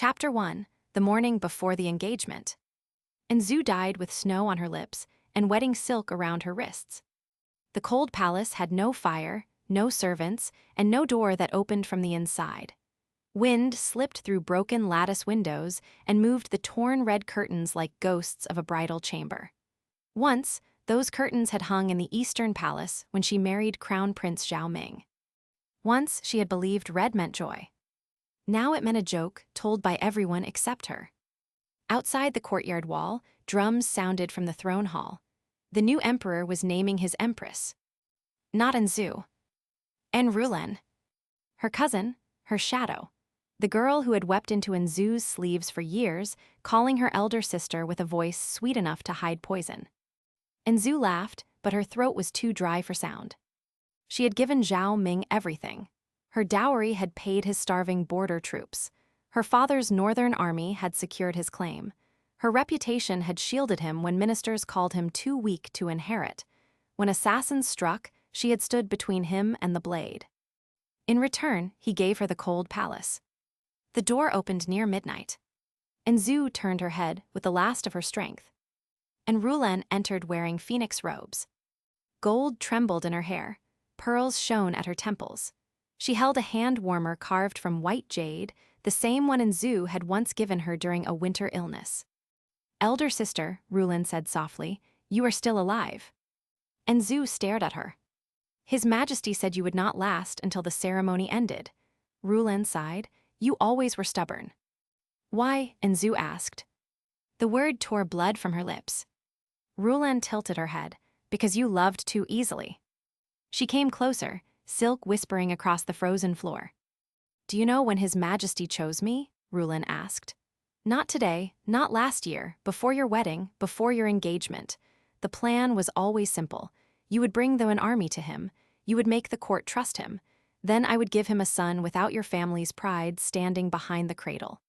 Chapter 1. The morning before the engagement. An Xue died with snow on her lips and wedding silk around her wrists. The cold palace had no fire, no servants, and no door that opened from the inside. Wind slipped through broken lattice windows and moved the torn red curtains like ghosts of a bridal chamber. Once, those curtains had hung in the Eastern Palace when she married Crown Prince Zhao Ming. Once she had believed red meant joy. Now it meant a joke told by everyone except her. Outside the courtyard wall, drums sounded from the throne hall. The new emperor was naming his empress. Not An Xue. An Rulen. Her cousin, her shadow. The girl who had wept into An Xue's sleeves for years, calling her elder sister with a voice sweet enough to hide poison. An Xue laughed, but her throat was too dry for sound. She had given Zhao Ming everything. Her dowry had paid his starving border troops. Her father's northern army had secured his claim. Her reputation had shielded him when ministers called him too weak to inherit. When assassins struck, she had stood between him and the blade. In return, he gave her the cold palace. The door opened near midnight. An Xue turned her head with the last of her strength. And Rulen entered wearing phoenix robes. Gold trembled in her hair. Pearls shone at her temples. She held a hand warmer carved from white jade, the same one An Xue had once given her during a winter illness. "Elder sister," Rulen said softly, "you are still alive." An Xue stared at her. "His Majesty said you would not last until the ceremony ended." Rulen sighed. "You always were stubborn." "Why?" An Xue asked. The word tore blood from her lips. Rulen tilted her head. "Because you loved too easily." She came closer, silk whispering across the frozen floor. "Do you know when His Majesty chose me?" Rulen asked. "Not today, not last year, before your wedding, before your engagement. The plan was always simple. You would bring an army to him. You would make the court trust him. Then I would give him a son without your family's pride standing behind the cradle."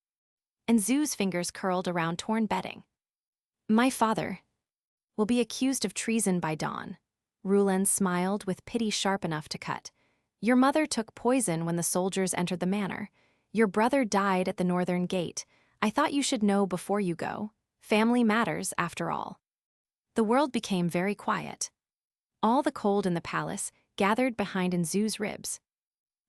And Xue's fingers curled around torn bedding. "My father will be accused of treason by dawn." Rulen smiled with pity sharp enough to cut. "Your mother took poison when the soldiers entered the manor. Your brother died at the northern gate. I thought you should know before you go. Family matters, after all." The world became very quiet. All the cold in the palace gathered behind An Xue's ribs.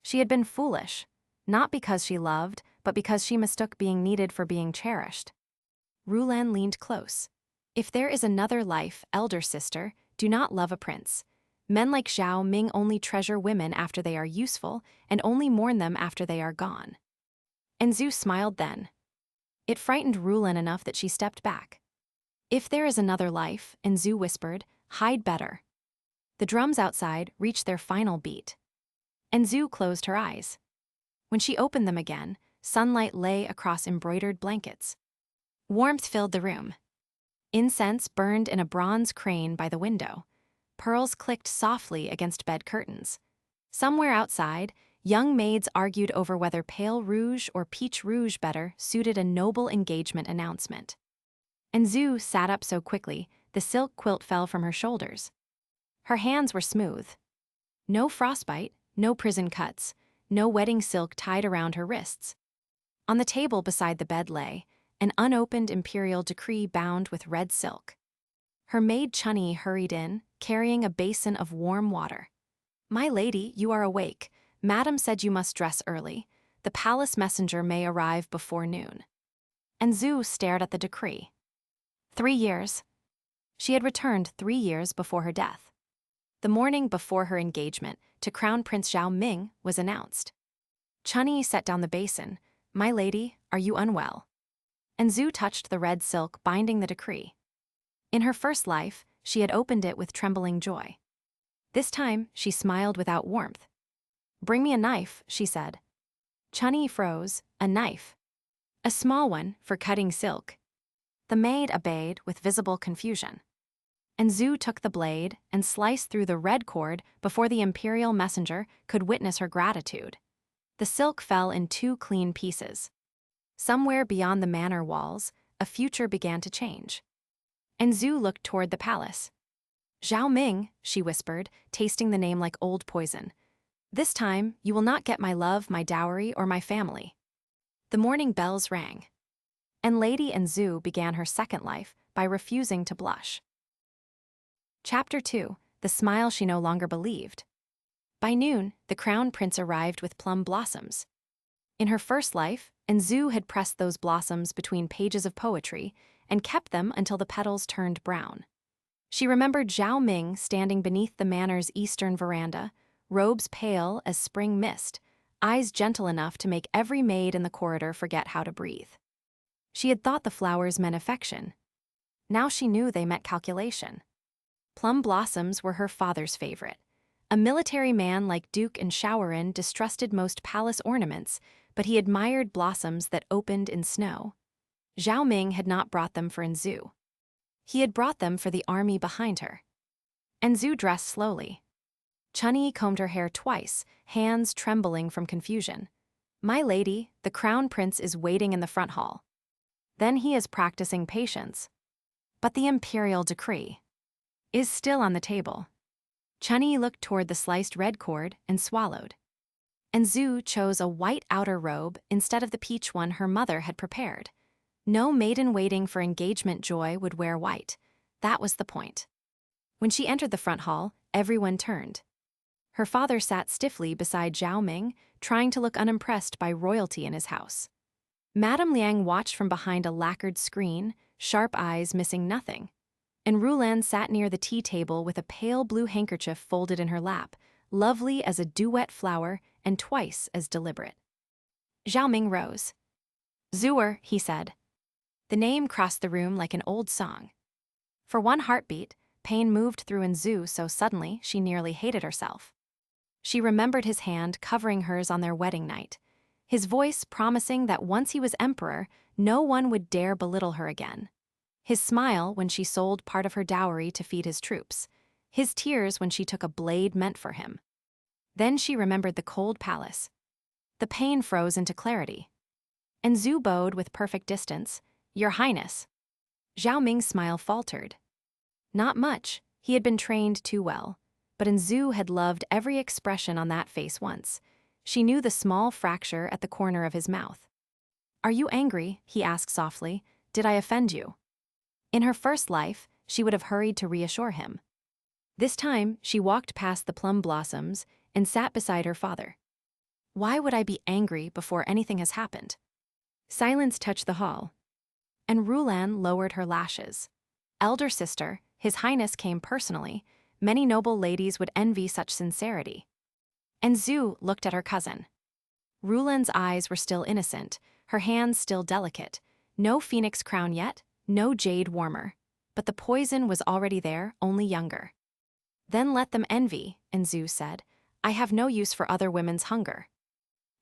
She had been foolish, not because she loved, but because she mistook being needed for being cherished. Rulen leaned close. "If there is another life, elder sister, do not love a prince. Men like Zhao Ming only treasure women after they are useful and only mourn them after they are gone." An Xue smiled then. It frightened Rulen enough that she stepped back. "If there is another life," An Xue whispered, "hide better." The drums outside reached their final beat. An Xue closed her eyes. When she opened them again, sunlight lay across embroidered blankets. Warmth filled the room. Incense burned in a bronze crane by the window. Pearls clicked softly against bed curtains. Somewhere outside, young maids argued over whether pale rouge or peach rouge better suited a noble engagement announcement. An Xue sat up so quickly, the silk quilt fell from her shoulders. Her hands were smooth. No frostbite, no prison cuts, no wedding silk tied around her wrists. On the table beside the bed lay an unopened imperial decree bound with red silk. Her maid Chunyi hurried in, carrying a basin of warm water. "My lady, you are awake. Madam said you must dress early. The palace messenger may arrive before noon." An Xue stared at the decree. 3 years. She had returned 3 years before her death. The morning before her engagement to Crown Prince Zhao Ming was announced. Chunyi set down the basin. "My lady, are you unwell?" An Xue touched the red silk binding the decree. In her first life, she had opened it with trembling joy. This time, she smiled without warmth. "Bring me a knife," she said. Chunyi froze. "A knife?" "A small one, for cutting silk." The maid obeyed with visible confusion. An Xue took the blade and sliced through the red cord before the imperial messenger could witness her gratitude. The silk fell in 2 clean pieces. Somewhere beyond the manor walls, a future began to change. An Xue looked toward the palace. "Zhao Ming," she whispered, tasting the name like old poison. "This time, you will not get my love, my dowry, or my family." The morning bells rang, and Lady An Xue began her second life by refusing to blush. Chapter 2. The Smile She No Longer Believed. By noon, the Crown Prince arrived with plum blossoms. In her first life, An Xue had pressed those blossoms between pages of poetry and kept them until the petals turned brown. She remembered Zhao Ming standing beneath the manor's eastern veranda, robes pale as spring mist, eyes gentle enough to make every maid in the corridor forget how to breathe. She had thought the flowers meant affection. Now she knew they meant calculation. Plum blossoms were her father's favorite. A military man like Duke An Xue distrusted most palace ornaments, but he admired blossoms that opened in snow. Zhao Ming had not brought them for An Xue. He had brought them for the army behind her. An Xue dressed slowly. Chunyi combed her hair twice, hands trembling from confusion. "My lady, the Crown Prince is waiting in the front hall. Then he is practicing patience. But the imperial decree is still on the table." Chunyi looked toward the sliced red cord and swallowed. An Xue chose a white outer robe instead of the peach one her mother had prepared. No maiden waiting for engagement joy would wear white. That was the point. When she entered the front hall, everyone turned. Her father sat stiffly beside Zhao Ming, trying to look unimpressed by royalty in his house. Madame Liang watched from behind a lacquered screen, sharp eyes missing nothing. And Rulan sat near the tea table with a pale blue handkerchief folded in her lap, lovely as a dew-wet flower and twice as deliberate. Zhao Ming rose. "Xuer," he said. The name crossed the room like an old song. For one heartbeat, pain moved through An Xue so suddenly she nearly hated herself. She remembered his hand covering hers on their wedding night, his voice promising that once he was emperor, no one would dare belittle her again. His smile when she sold part of her dowry to feed his troops, his tears when she took a blade meant for him. Then she remembered the cold palace. The pain froze into clarity. An Xue bowed with perfect distance. "Your Highness." Zhao Ming's smile faltered. Not much, he had been trained too well. But An Xue had loved every expression on that face once. She knew the small fracture at the corner of his mouth. "Are you angry?" he asked softly. "Did I offend you?" In her first life, she would have hurried to reassure him. This time, she walked past the plum blossoms and sat beside her father. "Why would I be angry before anything has happened?" Silence touched the hall, and Rulan lowered her lashes. "Elder sister, His Highness came personally. Many noble ladies would envy such sincerity." An Xue looked at her cousin. Rulan's eyes were still innocent, her hands still delicate. No phoenix crown yet, no jade warmer. But the poison was already there, only younger. "Then let them envy," An Xue said. "I have no use for other women's hunger."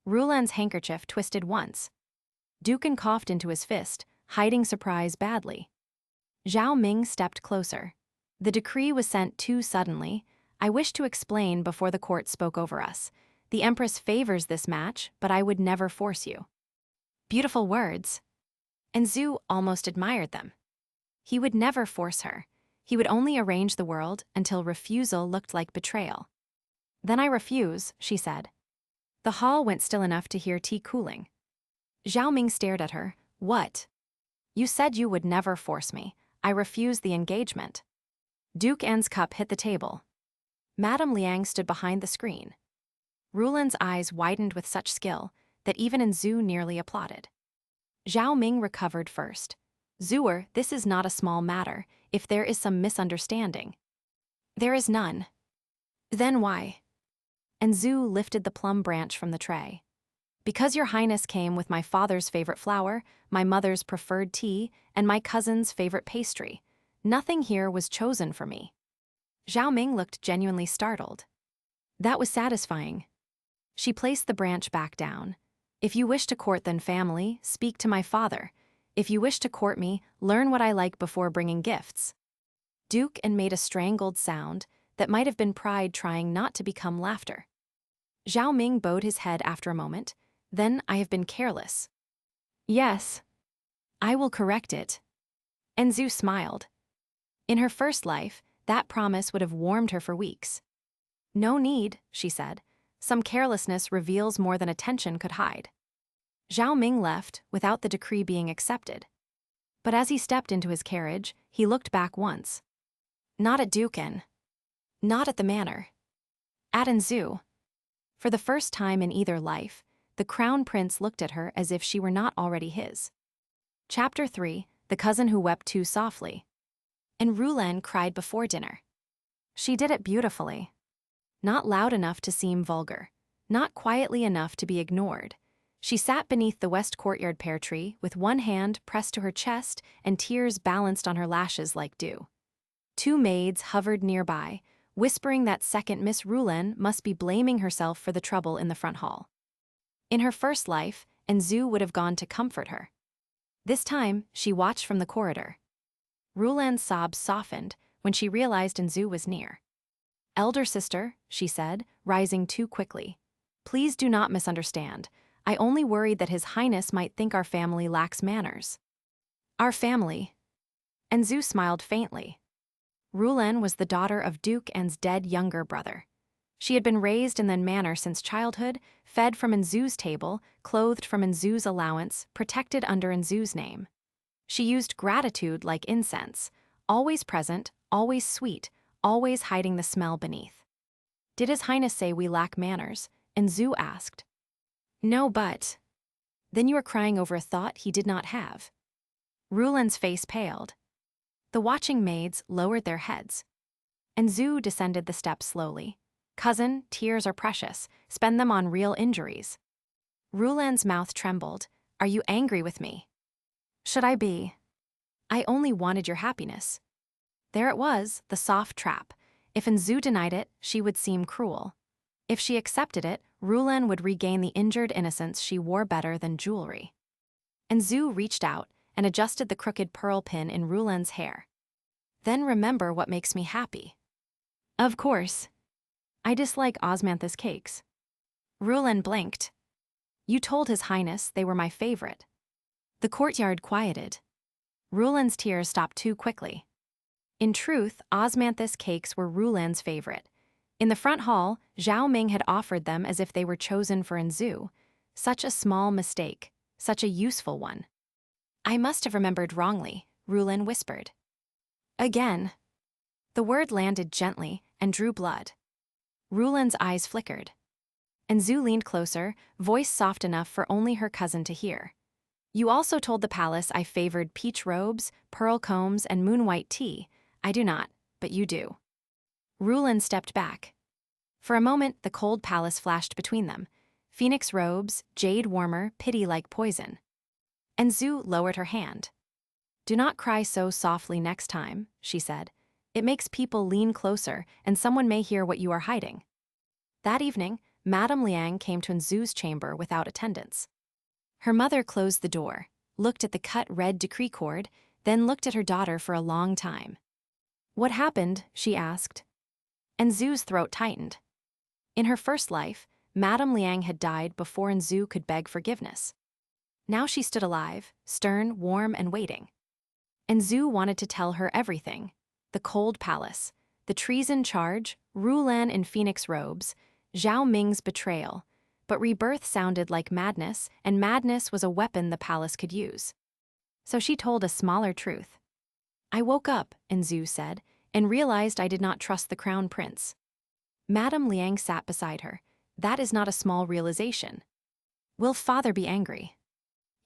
Rulan's handkerchief twisted once. Dukan coughed into his fist, hiding surprise badly. Zhao Ming stepped closer. "The decree was sent too suddenly. I wish to explain before the court spoke over us. The empress favors this match, but I would never force you." Beautiful words. And Xue almost admired them. He would never force her. He would only arrange the world until refusal looked like betrayal. "Then I refuse," she said. The hall went still enough to hear tea cooling. Zhao Ming stared at her. "What?" "You said you would never force me. I refuse the engagement." Duke An's cup hit the table. Madame Liang stood behind the screen. Rulan's eyes widened with such skill that even An Xue nearly applauded. Zhao Ming recovered first. "Xuer, this is not a small matter, if there is some misunderstanding." "There is none." "Then why?" An Xue lifted the plum branch from the tray. "Because your Highness came with my father's favorite flower, my mother's preferred tea, and my cousin's favorite pastry. Nothing here was chosen for me." Zhao Ming looked genuinely startled. That was satisfying. She placed the branch back down. "If you wish to court then family, speak to my father. If you wish to court me, learn what I like before bringing gifts." Duke An made a strangled sound that might have been pride trying not to become laughter. Zhao Ming bowed his head after a moment. "Then I have been careless." "Yes. I will correct it." An Xue smiled. In her first life, that promise would have warmed her for weeks. "No need," she said. "Some carelessness reveals more than attention could hide." Zhao Ming left without the decree being accepted. But as he stepped into his carriage, he looked back once. Not at Duke An. Not at the manor. At An Xue. For the first time in either life, the crown prince looked at her as if she were not already his. Chapter 3, The Cousin Who Wept Too Softly. And Rulan cried before dinner. She did it beautifully. Not loud enough to seem vulgar, not quietly enough to be ignored. She sat beneath the west courtyard pear tree with one hand pressed to her chest and tears balanced on her lashes like dew. Two maids hovered nearby, whispering that second Miss Rulan must be blaming herself for the trouble in the front hall. In her first life, An Xue would have gone to comfort her. This time, she watched from the corridor. Rulan's sobs softened when she realized An Xue was near. "Elder sister," she said, rising too quickly. "Please do not misunderstand. I only worried that His Highness might think our family lacks manners." "Our family?" An Xue smiled faintly. Rulan was the daughter of Duke An's dead younger brother. She had been raised in the manor since childhood, fed from An Xue's table, clothed from An Xue's allowance, protected under An Xue's name. She used gratitude like incense, always present, always sweet, always hiding the smell beneath. "Did His Highness say we lack manners?" An Xue asked. "No, but..." "Then you are crying over a thought he did not have." Rulan's face paled. The watching maids lowered their heads. An Xue descended the steps slowly. "Cousin, tears are precious. Spend them on real injuries." Rulan's mouth trembled. "Are you angry with me?" "Should I be? I only wanted your happiness." There it was, the soft trap. If An Xue denied it, she would seem cruel. If she accepted it, Rulan would regain the injured innocence she wore better than jewelry. An Xue reached out and adjusted the crooked pearl pin in Rulan's hair. "Then remember what makes me happy." "Of course. I dislike osmanthus cakes." Rulan blinked. "You told His Highness they were my favorite." The courtyard quieted. Rulan's tears stopped too quickly. In truth, osmanthus cakes were Rulan's favorite. In the front hall, Zhao Ming had offered them as if they were chosen for An Xue. Such a small mistake, such a useful one. "I must have remembered wrongly," Rulan whispered. "Again." The word landed gently and drew blood. Rulan's eyes flickered. An Xue leaned closer, voice soft enough for only her cousin to hear. "You also told the palace I favored peach robes, pearl combs, and moon-white tea. I do not, but you do." Rulan stepped back. For a moment, the cold palace flashed between them. Phoenix robes, jade warmer, pity like poison. An Xue lowered her hand. "Do not cry so softly next time," she said. "It makes people lean closer, and someone may hear what you are hiding." That evening, Madame Liang came to An Xue's chamber without attendance. Her mother closed the door, looked at the cut red decree cord, then looked at her daughter for a long time. "What happened?" she asked. An Xue's throat tightened. In her first life, Madame Liang had died before An Xue could beg forgiveness. Now she stood alive, stern, warm, and waiting. An Xue wanted to tell her everything. The cold palace, the treason charge, Rulan in phoenix robes, Zhao Ming's betrayal. But rebirth sounded like madness, and madness was a weapon the palace could use. So she told a smaller truth. "I woke up," An Xue said, "and realized I did not trust the crown prince." Madame Liang sat beside her. "That is not a small realization. Will father be angry?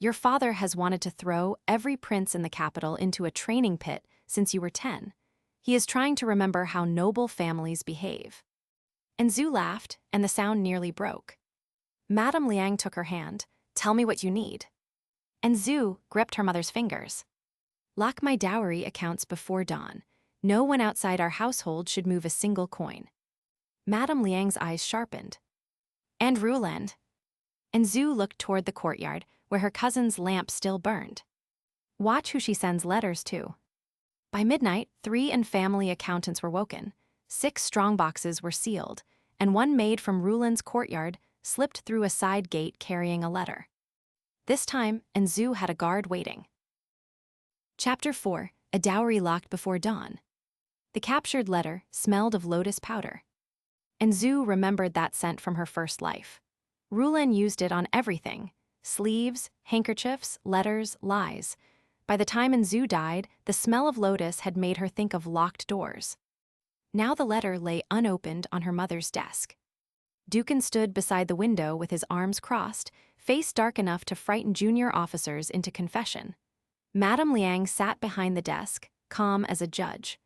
Your father has wanted to throw every prince in the capital into a training pit since you were 10. He is trying to remember how noble families behave." An Xue laughed, and the sound nearly broke. Madame Liang took her hand. "Tell me what you need." An Xue gripped her mother's fingers. "Lock my dowry accounts before dawn. No one outside our household should move a single coin." Madame Liang's eyes sharpened. "And Rulan?" An Xue looked toward the courtyard, where her cousin's lamp still burned. "Watch who she sends letters to." By midnight, 3 family accountants were woken. 6 strong boxes were sealed, and one maid from Rulan's courtyard slipped through a side gate carrying a letter. This time, An Xue had a guard waiting. Chapter 4, A Dowry Locked Before Dawn. The captured letter smelled of lotus powder. An Xue remembered that scent from her first life. Rulan used it on everything: sleeves, handkerchiefs, letters, lies. By the time An Xue died, the smell of lotus had made her think of locked doors. Now the letter lay unopened on her mother's desk. Dukan stood beside the window with his arms crossed, face dark enough to frighten junior officers into confession. Madame Liang sat behind the desk, calm as a judge.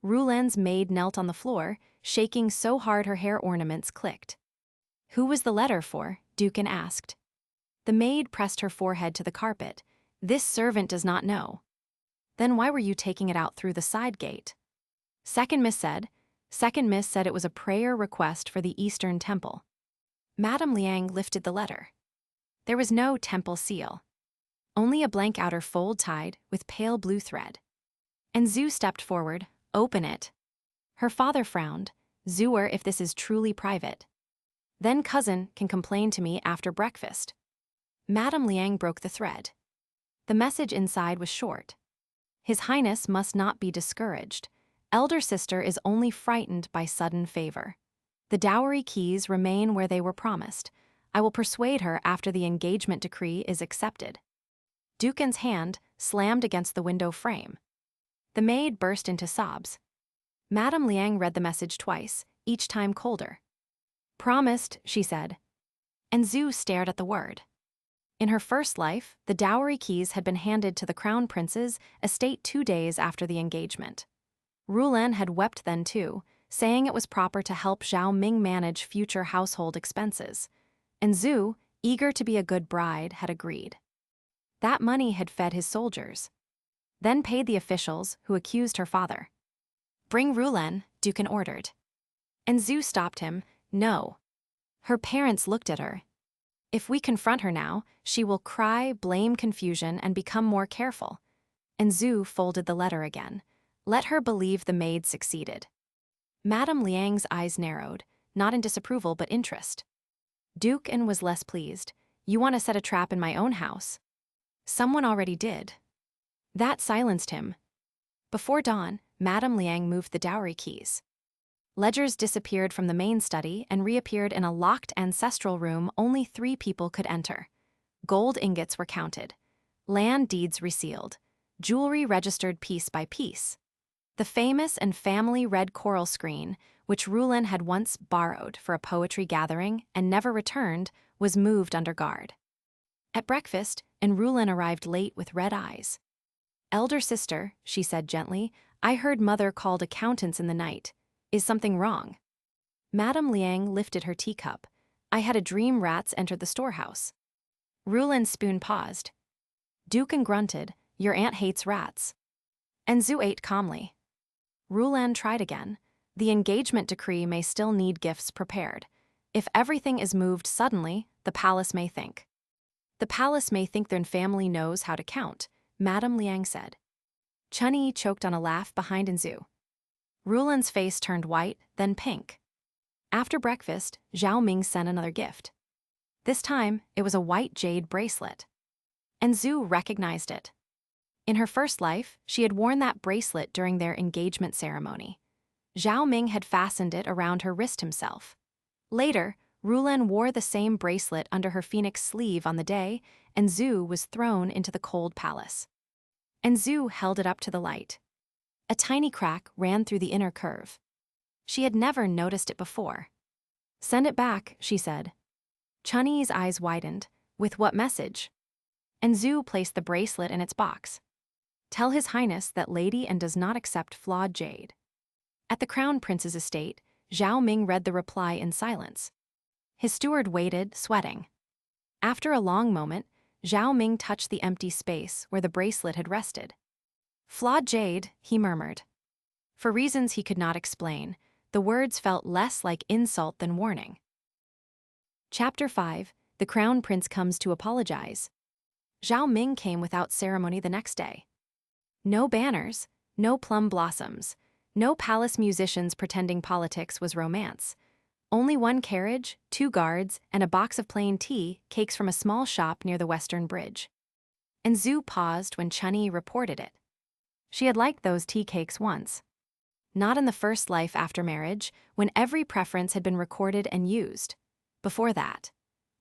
Rulan's maid knelt on the floor, shaking so hard her hair ornaments clicked. "Who was the letter for?" Dukan asked. The maid pressed her forehead to the carpet. "This servant does not know." "Then why were you taking it out through the side gate?" Second Miss said it was a prayer request for the Eastern Temple. Madame Liang lifted the letter. There was no temple seal. Only a blank outer fold tied with pale blue thread. An Xue stepped forward. "Open it." Her father frowned. "Xuer, if this is truly private. Then cousin can complain to me after breakfast." Madame Liang broke the thread. The message inside was short. "His Highness must not be discouraged. Elder sister is only frightened by sudden favor. The dowry keys remain where they were promised. I will persuade her after the engagement decree is accepted." Dukan's hand slammed against the window frame. The maid burst into sobs. Madame Liang read the message twice, each time colder. "Promised," she said. An Xue stared at the word. In her first life, the dowry keys had been handed to the Crown Prince's estate 2 days after the engagement. Rulan had wept then too, saying it was proper to help Zhao Ming manage future household expenses. An Xue, eager to be a good bride, had agreed. That money had fed his soldiers. Then paid the officials who accused her father. "Bring Rulan," Dukan ordered. An Xue stopped him. "No." Her parents looked at her. "If we confront her now, she will cry, blame confusion, and become more careful." An Xue folded the letter again. "Let her believe the maid succeeded." Madame Liang's eyes narrowed, not in disapproval but interest. Dukan was less pleased. "You want to set a trap in my own house?" "Someone already did." That silenced him. Before dawn, Madame Liang moved the dowry keys. Ledgers disappeared from the main study and reappeared in a locked ancestral room only 3 people could enter. Gold ingots were counted. Land deeds resealed. Jewelry registered piece by piece. The famous and family red coral screen, which Rulan had once borrowed for a poetry gathering and never returned, was moved under guard. At breakfast, and Rulan arrived late with red eyes. "Elder sister," she said gently, "I heard mother called accountants in the night. Is something wrong?" Madame Liang lifted her teacup. "I had a dream rats entered the storehouse." Rulan's spoon paused. Dukan grunted. "Your aunt hates rats." An Xue ate calmly. Rulan tried again. "The engagement decree may still need gifts prepared. If everything is moved suddenly, the palace may think." "The palace may think their family knows how to count," Madame Liang said. Chunyi choked on a laugh behind An Xue. Rulan's face turned white, then pink. After breakfast, Zhao Ming sent another gift. This time, it was a white jade bracelet. An Xue recognized it. In her first life, she had worn that bracelet during their engagement ceremony. Zhao Ming had fastened it around her wrist himself. Later, Rulan wore the same bracelet under her phoenix sleeve on the day An Xue was thrown into the cold palace. An Xue held it up to the light. A tiny crack ran through the inner curve. She had never noticed it before. "Send it back," she said. Chunyi's eyes widened. "With what message?" An Xue placed the bracelet in its box. "Tell His Highness that Lady An does not accept flawed jade." At the Crown Prince's estate, Zhao Ming read the reply in silence. His steward waited, sweating. After a long moment, Zhao Ming touched the empty space where the bracelet had rested. "Flawed jade," he murmured. For reasons he could not explain, the words felt less like insult than warning. Chapter 5, The Crown Prince Comes to Apologize. Zhao Ming came without ceremony the next day. No banners, no plum blossoms, no palace musicians pretending politics was romance. Only 1 carriage, 2 guards, and a box of plain tea cakes from a small shop near the Western Bridge. An Xue paused when Chunyi reported it. She had liked those tea cakes once. Not in the first life after marriage, when every preference had been recorded and used. Before that,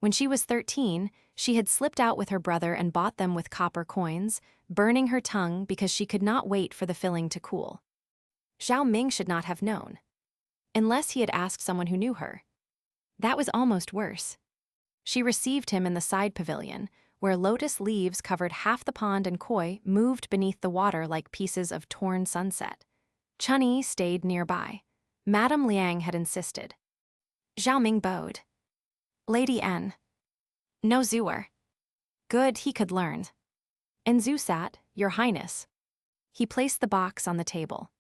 when she was 13, She had slipped out with her brother and bought them with copper coins, burning her tongue because she could not wait for the filling to cool. Zhao Ming should not have known. Unless he had asked someone who knew her. That was almost worse. She received him in the side pavilion, where lotus leaves covered half the pond and koi moved beneath the water like pieces of torn sunset. Chunyi stayed nearby. Madame Liang had insisted. Zhao Ming bowed. Lady An. No Zuer. Good, he could learn. And Zhu sat, Your Highness. He placed the box on the table.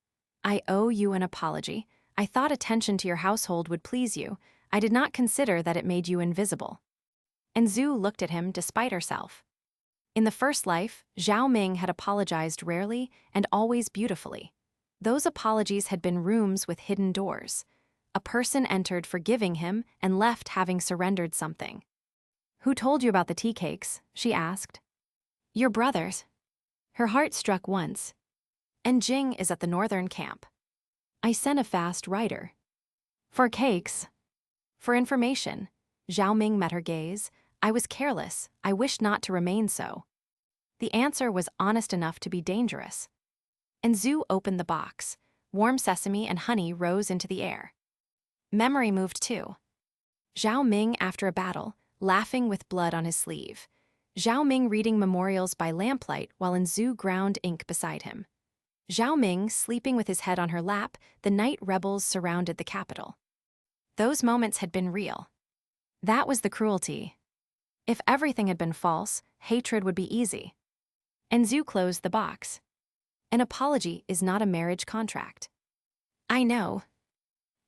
I owe you an apology. I thought attention to your household would please you. I did not consider that it made you invisible. And Zhu looked at him despite herself. In the first life, Zhao Ming had apologized rarely and always beautifully. Those apologies had been rooms with hidden doors. A person entered forgiving him and left having surrendered something. Who told you about the tea cakes? She asked. Your brothers. Her heart struck once. And Jing is at the northern camp. I sent a fast rider. For cakes. For information. Zhao Ming met her gaze. I was careless. I wished not to remain so. The answer was honest enough to be dangerous. And Zhu opened the box. Warm sesame and honey rose into the air. Memory moved too. Zhao Ming after a battle, laughing with blood on his sleeve. Zhao Ming reading memorials by lamplight while Zhu ground ink beside him. Zhao Ming sleeping with his head on her lap, the night rebels surrounded the capital. Those moments had been real. That was the cruelty. If everything had been false, hatred would be easy. And Zhu closed the box. An apology is not a marriage contract. I know.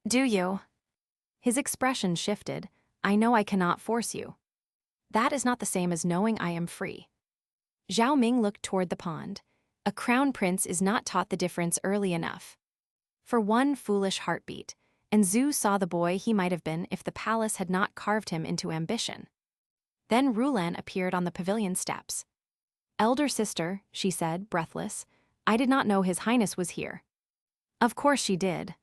Do you? His expression shifted. I know I cannot force you. That is not the same as knowing I am free. Zhao Ming looked toward the pond. A crown prince is not taught the difference early enough. For one foolish heartbeat, and Zhu saw the boy he might have been if the palace had not carved him into ambition. Then Rulan appeared on the pavilion steps. Elder sister, she said, breathless, I did not know His Highness was here. Of course she did.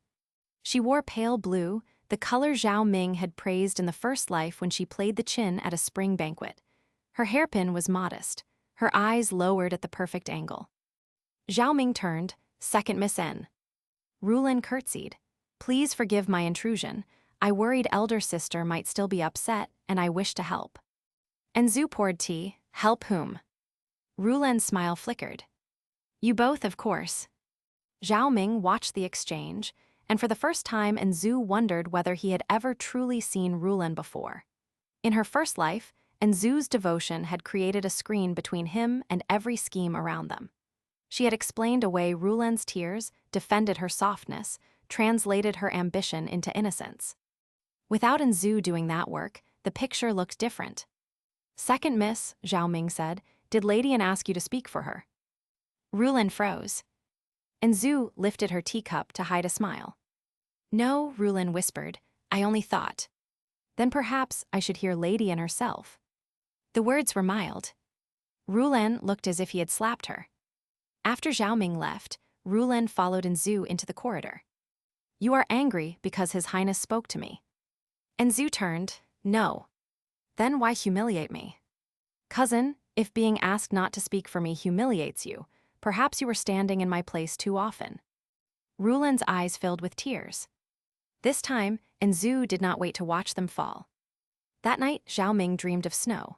She wore pale blue, the color Zhao Ming had praised in the first life when she played the qin at a spring banquet. Her hairpin was modest, her eyes lowered at the perfect angle. Zhao Ming turned, Second Miss N. Rulan curtsied. Please forgive my intrusion. I worried elder sister might still be upset, and I wished to help. And Zhu poured tea. Help whom? Rulan's smile flickered. You both, of course. Zhao Ming watched the exchange, and for the first time Zhu wondered whether he had ever truly seen Rulan before. In her first life, Zhu's devotion had created a screen between him and every scheme around them. She had explained away Rulan's tears, defended her softness, translated her ambition into innocence. Without Zhu doing that work, the picture looked different. Second Miss, Zhao Ming said, did Lady An ask you to speak for her? Rulan froze. And Zhu lifted her teacup to hide a smile. No, Rulan whispered, I only thought. Then perhaps I should hear Lady An herself. The words were mild. Rulan looked as if he had slapped her. After Zhao Ming left, Rulan followed Zhu into the corridor. You are angry because His Highness spoke to me. And Zhu turned, no. Then why humiliate me? Cousin, if being asked not to speak for me humiliates you, perhaps you were standing in my place too often. Rulan's eyes filled with tears. This time, Zhu did not wait to watch them fall. That night, Zhao Ming dreamed of snow.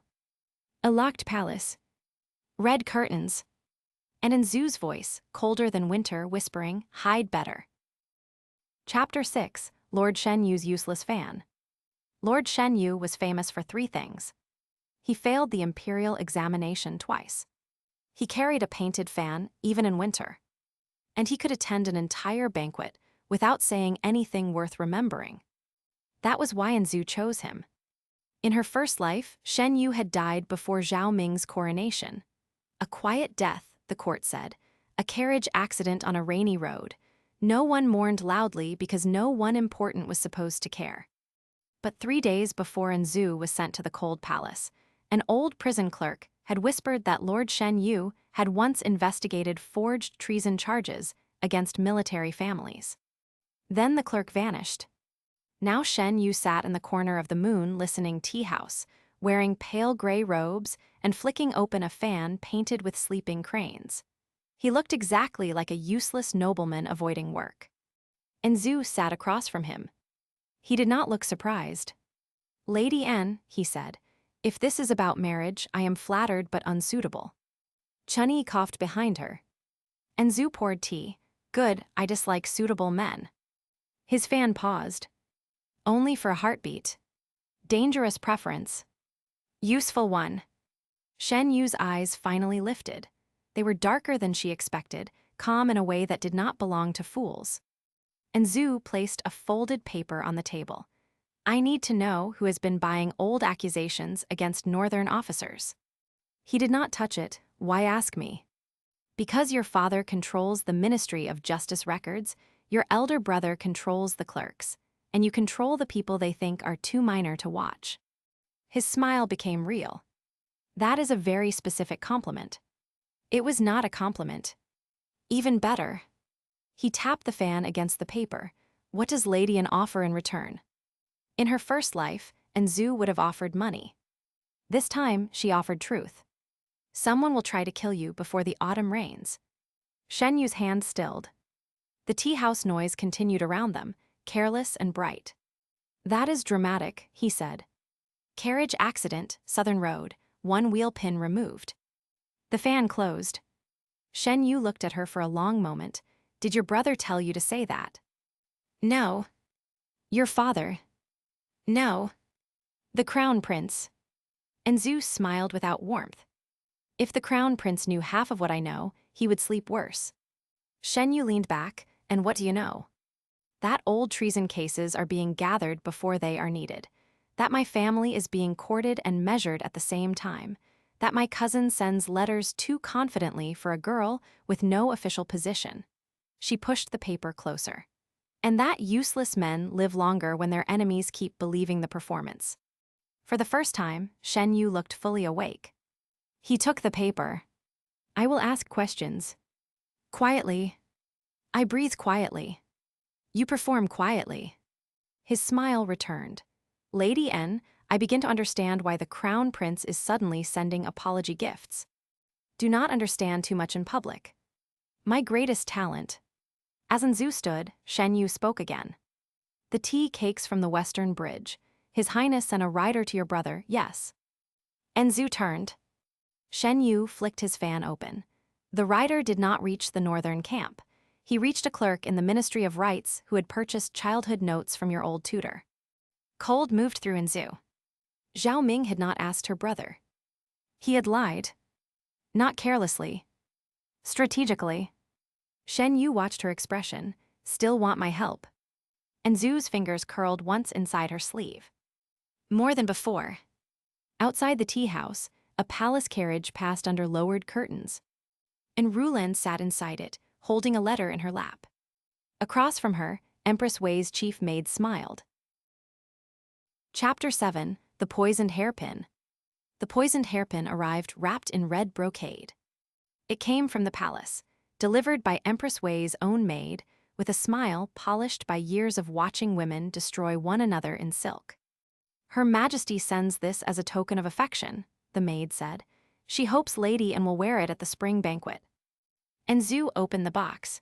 A locked palace. Red curtains. And Zhu's voice, colder than winter, whispering, hide better. Chapter 6, Lord Shen Yu's Useless Fan. Lord Shen Yu was famous for 3 things. He failed the imperial examination twice. He carried a painted fan, even in winter. And he could attend an entire banquet without saying anything worth remembering. That was why Zhu chose him. In her first life, Shen Yu had died before Zhao Ming's coronation. A quiet death, the court said, a carriage accident on a rainy road. No one mourned loudly because no one important was supposed to care. But 3 days before Zhu was sent to the cold palace, an old prison clerk had whispered that Lord Shen Yu had once investigated forged treason charges against military families. Then the clerk vanished. Now Shen Yu sat in the corner of the moon listening tea house, wearing pale gray robes and flicking open a fan painted with sleeping cranes. He looked exactly like a useless nobleman avoiding work. And Zhu sat across from him. He did not look surprised. "Lady An," he said, "if this is about marriage, I am flattered but unsuitable." Chunyi coughed behind her. And Zhu poured tea. "Good, I dislike suitable men." His fan paused. "Only for a heartbeat. Dangerous preference. Useful one." Shen Yu's eyes finally lifted. They were darker than she expected, calm in a way that did not belong to fools. And Zhu placed a folded paper on the table. "I need to know who has been buying old accusations against northern officers." He did not touch it. "Why ask me?" "Because your father controls the Ministry of Justice records, your elder brother controls the clerks, and you control the people they think are too minor to watch." His smile became real. "That is a very specific compliment." It was not a compliment. Even better. He tapped the fan against the paper. "What does Lady An offer in return?" In her first life, Anzu would have offered money. This time, she offered truth. "Someone will try to kill you before the autumn rains." Shen Yu's hand stilled. The tea house noise continued around them, careless and bright. "That is dramatic," he said. "Carriage accident, Southern Road, one wheel pin removed." The fan closed. Shen Yu looked at her for a long moment. "Did your brother tell you to say that?" "No." "Your father?" "No." "The Crown Prince?" And Zhu smiled without warmth. "If the Crown Prince knew half of what I know, he would sleep worse." Shen Yu leaned back. "And what do you know?" "That old treason cases are being gathered before they are needed. That my family is being courted and measured at the same time. That my cousin sends letters too confidently for a girl with no official position." She pushed the paper closer. "And that useless men live longer when their enemies keep believing the performance." For the first time, Shen Yu looked fully awake. He took the paper. "I will ask questions. Quietly. I breathe quietly. You perform quietly." His smile returned. "Lady An, I begin to understand why the Crown Prince is suddenly sending apology gifts. Do not understand too much in public. My greatest talent." As Anzu stood, Shen Yu spoke again. "The tea cakes from the Western Bridge. His Highness sent a rider to your brother, yes." Anzu turned. Shen Yu flicked his fan open. "The rider did not reach the northern camp. He reached a clerk in the Ministry of Rights who had purchased childhood notes from your old tutor." Cold moved through Anzu. Zhao Ming had not asked her brother. He had lied. Not carelessly. Strategically. Shen Yu watched her expression. "Still want my help." And Zhu's fingers curled once inside her sleeve. More than before. Outside the tea house, a palace carriage passed under lowered curtains. And Rulan sat inside it, holding a letter in her lap. Across from her, Empress Wei's chief maid smiled. Chapter 7, The Poisoned Hairpin. The poisoned hairpin arrived wrapped in red brocade. It came from the palace, delivered by Empress Wei's own maid, with a smile polished by years of watching women destroy one another in silk. "Her Majesty sends this as a token of affection," the maid said. "She hopes Lady An will wear it at the spring banquet." And Zhu opened the box.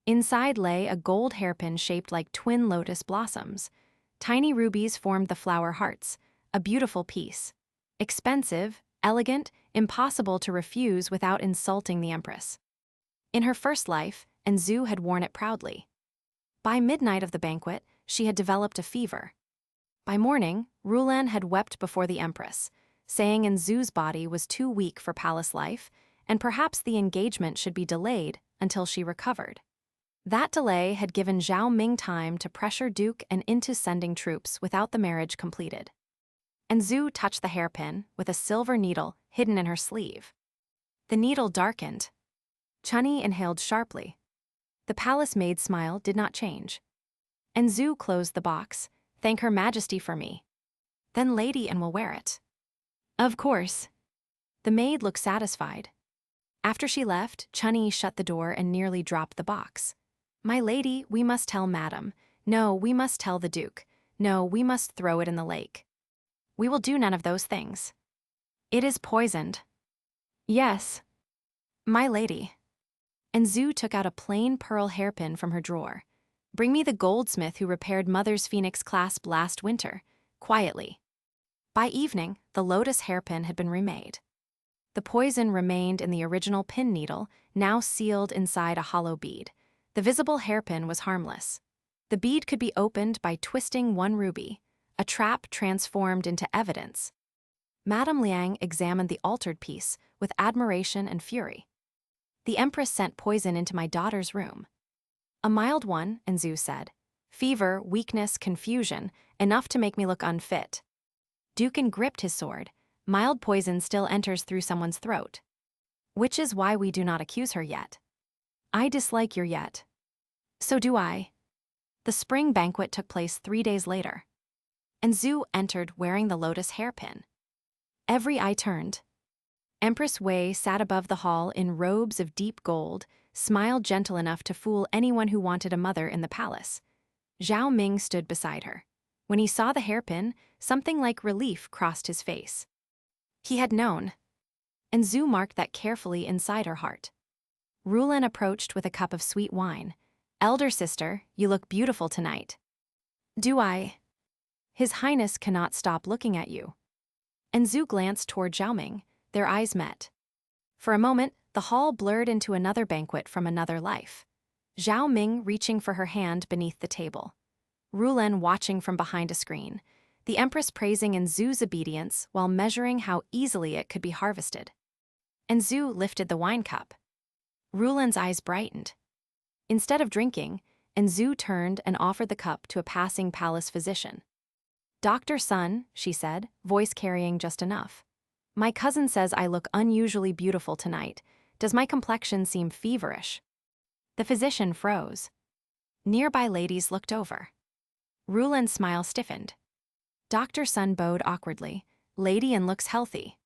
Inside lay a gold hairpin shaped like twin lotus blossoms. Tiny rubies formed the flower hearts, a beautiful piece. Expensive, elegant, impossible to refuse without insulting the Empress. In her first life, Anzu had worn it proudly. By midnight of the banquet, she had developed a fever. By morning, Rulan had wept before the Empress, saying Anzu's body was too weak for palace life, and perhaps the engagement should be delayed until she recovered. That delay had given Zhao Ming time to pressure Duke and into sending troops without the marriage completed. Anzu touched the hairpin with a silver needle hidden in her sleeve. The needle darkened. Chunyi inhaled sharply. The palace maid's smile did not change. Anzu closed the box. "Thank Her Majesty for me. Then Lady An will wear it." "Of course." The maid looked satisfied. After she left, Chunyi shut the door and nearly dropped the box. "My lady, we must tell Madam. No, we must tell the Duke. No, we must throw it in the lake." We will do none of those things. It is poisoned. Yes, my lady. And Zhu took out a plain pearl hairpin from her drawer. Bring me the goldsmith who repaired Mother's phoenix clasp last winter, quietly. By evening, the lotus hairpin had been remade. The poison remained in the original pin needle, now sealed inside a hollow bead. The visible hairpin was harmless. The bead could be opened by twisting one ruby, a trap transformed into evidence. Madame Liang examined the altered piece with admiration and fury. The empress sent poison into my daughter's room. A mild one, Zhu said. Fever, weakness, confusion, enough to make me look unfit. Dukin gripped his sword. Mild poison still enters through someone's throat. Which is why we do not accuse her yet. I dislike your yet. So do I. The spring banquet took place 3 days later. And Zhu entered wearing the lotus hairpin. Every eye turned. Empress Wei sat above the hall in robes of deep gold, smiled gentle enough to fool anyone who wanted a mother in the palace. Zhao Ming stood beside her. When he saw the hairpin, something like relief crossed his face. He had known. And Zhu marked that carefully inside her heart. Rulan approached with a cup of sweet wine. Elder sister, you look beautiful tonight. Do I? His Highness cannot stop looking at you. And Zhu glanced toward Zhao Ming. Their eyes met. For a moment, the hall blurred into another banquet from another life. Zhao Ming reaching for her hand beneath the table. Rulan watching from behind a screen. The empress praising Zhu's obedience while measuring how easily it could be harvested. And Zhu lifted the wine cup. Rulan's eyes brightened. Instead of drinking, Zhu turned and offered the cup to a passing palace physician. Dr. Sun, she said, voice carrying just enough. My cousin says I look unusually beautiful tonight. Does my complexion seem feverish? The physician froze. Nearby ladies looked over. Rulan's smile stiffened. Dr. Sun bowed awkwardly. Lady An looks healthy.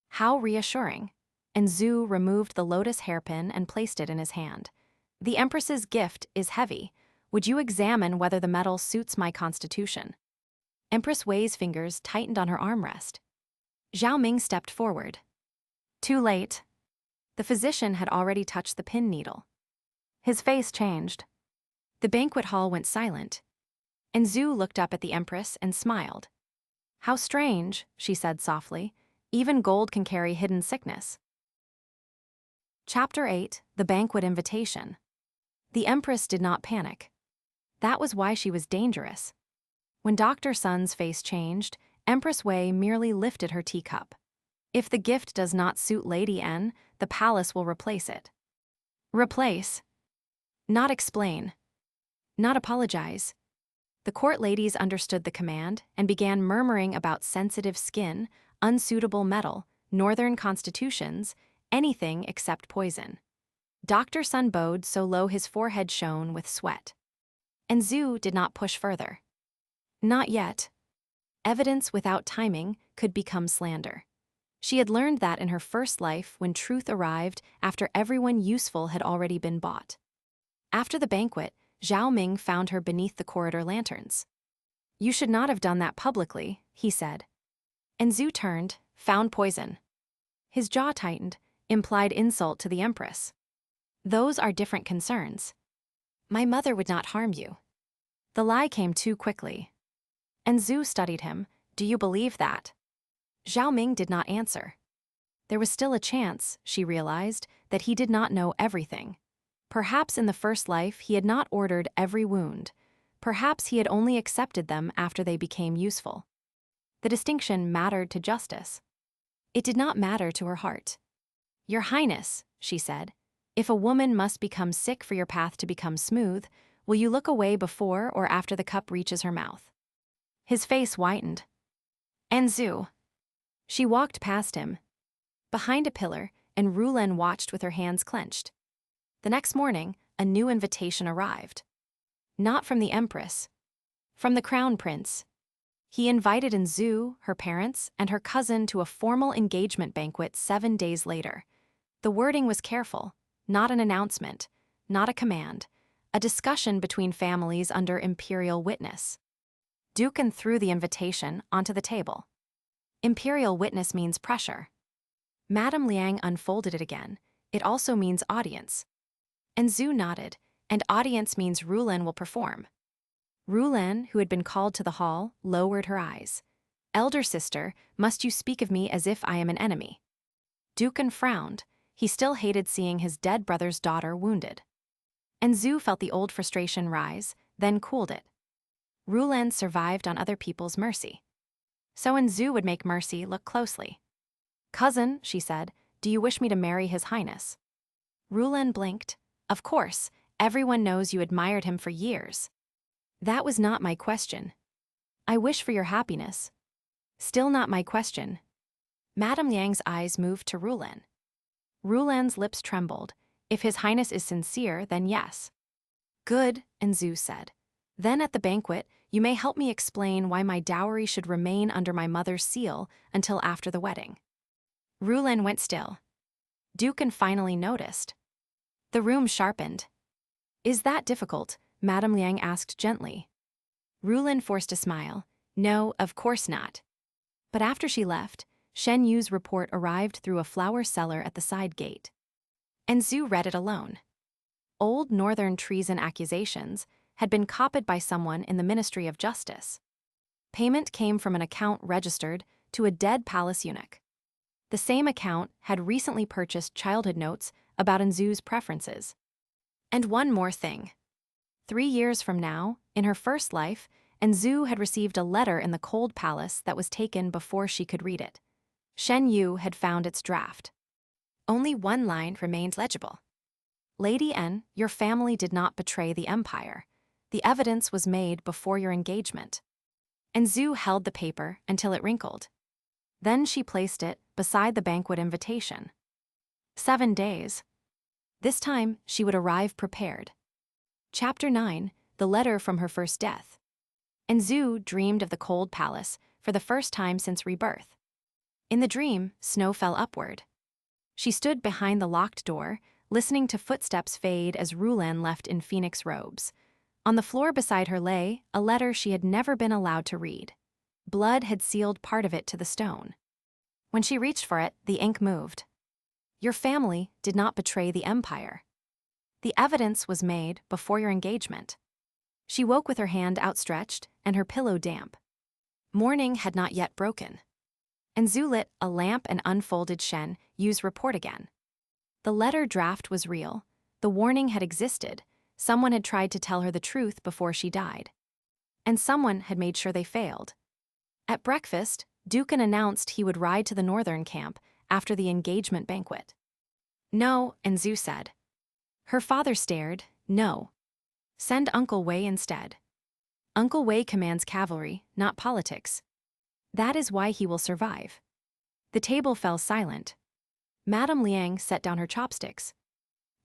How reassuring. And Zhu removed the lotus hairpin and placed it in his hand. The Empress's gift is heavy. Would you examine whether the metal suits my constitution? Empress Wei's fingers tightened on her armrest. Zhao Ming stepped forward. Too late. The physician had already touched the pin needle. His face changed. The banquet hall went silent. And Zhu looked up at the Empress and smiled. How strange, she said softly. Even gold can carry hidden sickness. Chapter 8, The Banquet Invitation. The Empress did not panic. That was why she was dangerous. When Dr. Sun's face changed, Empress Wei merely lifted her teacup. If the gift does not suit Lady An, the palace will replace it. Replace. Not explain. Not apologize. The court ladies understood the command and began murmuring about sensitive skin, unsuitable metal, northern constitutions, anything except poison. Dr. Sun bowed so low his forehead shone with sweat. And Zhu did not push further. Not yet. Evidence without timing could become slander. She had learned that in her first life when truth arrived after everyone useful had already been bought. After the banquet, Zhao Ming found her beneath the corridor lanterns. You should not have done that publicly, he said. And Zhu turned, found poison. His jaw tightened, implied insult to the Empress. Those are different concerns. My mother would not harm you. The lie came too quickly. And Zhu studied him. Do you believe that? Zhao Ming did not answer. There was still a chance, she realized, that he did not know everything. Perhaps in the first life he had not ordered every wound. Perhaps he had only accepted them after they became useful. The distinction mattered to justice. It did not matter to her heart. Your Highness, she said, if a woman must become sick for your path to become smooth, will you look away before or after the cup reaches her mouth? His face whitened. And Zhu. She walked past him, behind a pillar, and Rulan watched with her hands clenched. The next morning, a new invitation arrived. Not from the Empress. From the Crown Prince. He invited Zhu, her parents, and her cousin to a formal engagement banquet 7 days later. The wording was careful, not an announcement, not a command, a discussion between families under imperial witness. Dukin threw the invitation onto the table. Imperial witness means pressure. Madame Liang unfolded it again. It also means audience. And Zhu nodded, and audience means Rulan will perform. Rulan, who had been called to the hall, lowered her eyes. Elder sister, must you speak of me as if I am an enemy? Dukan frowned. He still hated seeing his dead brother's daughter wounded. And Zhu felt the old frustration rise, then cooled it. Rulan survived on other people's mercy. So Zhu would make mercy look closely. Cousin, she said, do you wish me to marry his highness? Rulan blinked. Of course, everyone knows you admired him for years. That was not my question. I wish for your happiness. Still not my question. Madame Liang's eyes moved to Rulan. Rulan's lips trembled. If his highness is sincere, then yes. Good, Zhu said. Then at the banquet, you may help me explain why my dowry should remain under my mother's seal until after the wedding. Rulan went still. Dukan finally noticed. The room sharpened. Is that difficult? Madame Liang asked gently. Rulan forced a smile. No, of course not. But after she left, Shen Yu's report arrived through a flower cellar at the side gate. And Zhu read it alone. Old northern treason accusations had been copied by someone in the Ministry of Justice. Payment came from an account registered to a dead palace eunuch. The same account had recently purchased childhood notes about Zhu's preferences. And one more thing. 3 years from now, in her first life, Zhu had received a letter in the cold palace that was taken before she could read it. Shen Yu had found its draft. Only one line remained legible. Lady An, your family did not betray the empire. The evidence was made before your engagement. And Zhu held the paper until it wrinkled. Then she placed it beside the banquet invitation. 7 days. This time, she would arrive prepared. Chapter 9, the letter from her first death. And Zhu dreamed of the cold palace for the first time since Rebirth. In the dream, snow fell upward. She stood behind the locked door, listening to footsteps fade as Rulan left in phoenix robes. On the floor beside her lay a letter she had never been allowed to read. Blood had sealed part of it to the stone. When she reached for it, the ink moved. Your family did not betray the empire. The evidence was made before your engagement. She woke with her hand outstretched and her pillow damp. Morning had not yet broken. And Zhu lit a lamp and unfolded Shen Yu's report again. The letter draft was real. The warning had existed. Someone had tried to tell her the truth before she died. And someone had made sure they failed. At breakfast, Dukan announced he would ride to the northern camp after the engagement banquet. No, Zhu said. Her father stared. No. Send Uncle Wei instead. Uncle Wei commands cavalry, not politics. That is why he will survive. The table fell silent. Madame Liang set down her chopsticks.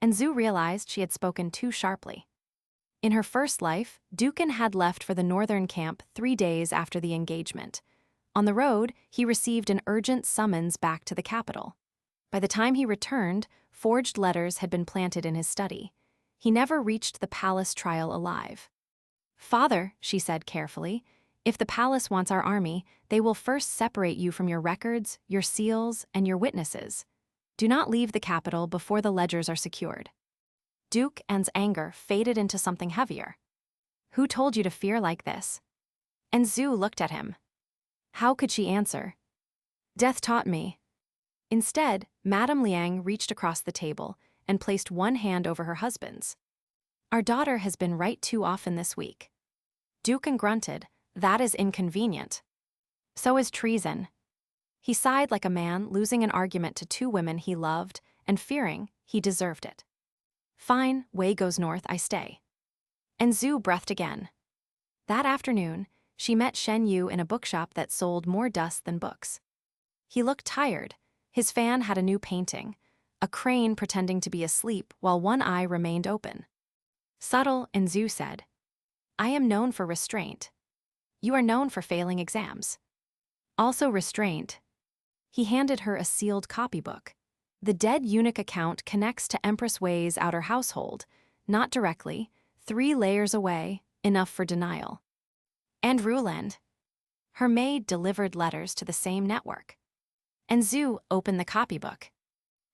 And Zhu realized she had spoken too sharply. In her first life, Dukan had left for the northern camp 3 days after the engagement. On the road, he received an urgent summons back to the capital. By the time he returned, forged letters had been planted in his study. He never reached the palace trial alive. Father, she said carefully, if the palace wants our army, they will first separate you from your records, your seals, and your witnesses. Do not leave the capital before the ledgers are secured. Duke An's anger faded into something heavier. Who told you to fear like this? And Zhu looked at him. How could she answer? Death taught me. Instead, Madame Liang reached across the table and placed one hand over her husband's. Our daughter has been right too often this week. Dukan grunted. That is inconvenient. So is treason. He sighed like a man losing an argument to 2 women he loved and fearing he deserved it. Fine, Wei goes north, I stay. And Zhu breathed again. That afternoon, she met Shen Yu in a bookshop that sold more dust than books. He looked tired. His fan had a new painting, a crane pretending to be asleep while one eye remained open. Subtle, and Zhu said, I am known for restraint. You are known for failing exams. Also restraint. He handed her a sealed copybook. The dead eunuch account connects to Empress Wei's outer household, not directly, 3 layers away, enough for denial. And Ruland. Her maid delivered letters to the same network. And Zhu opened the copybook.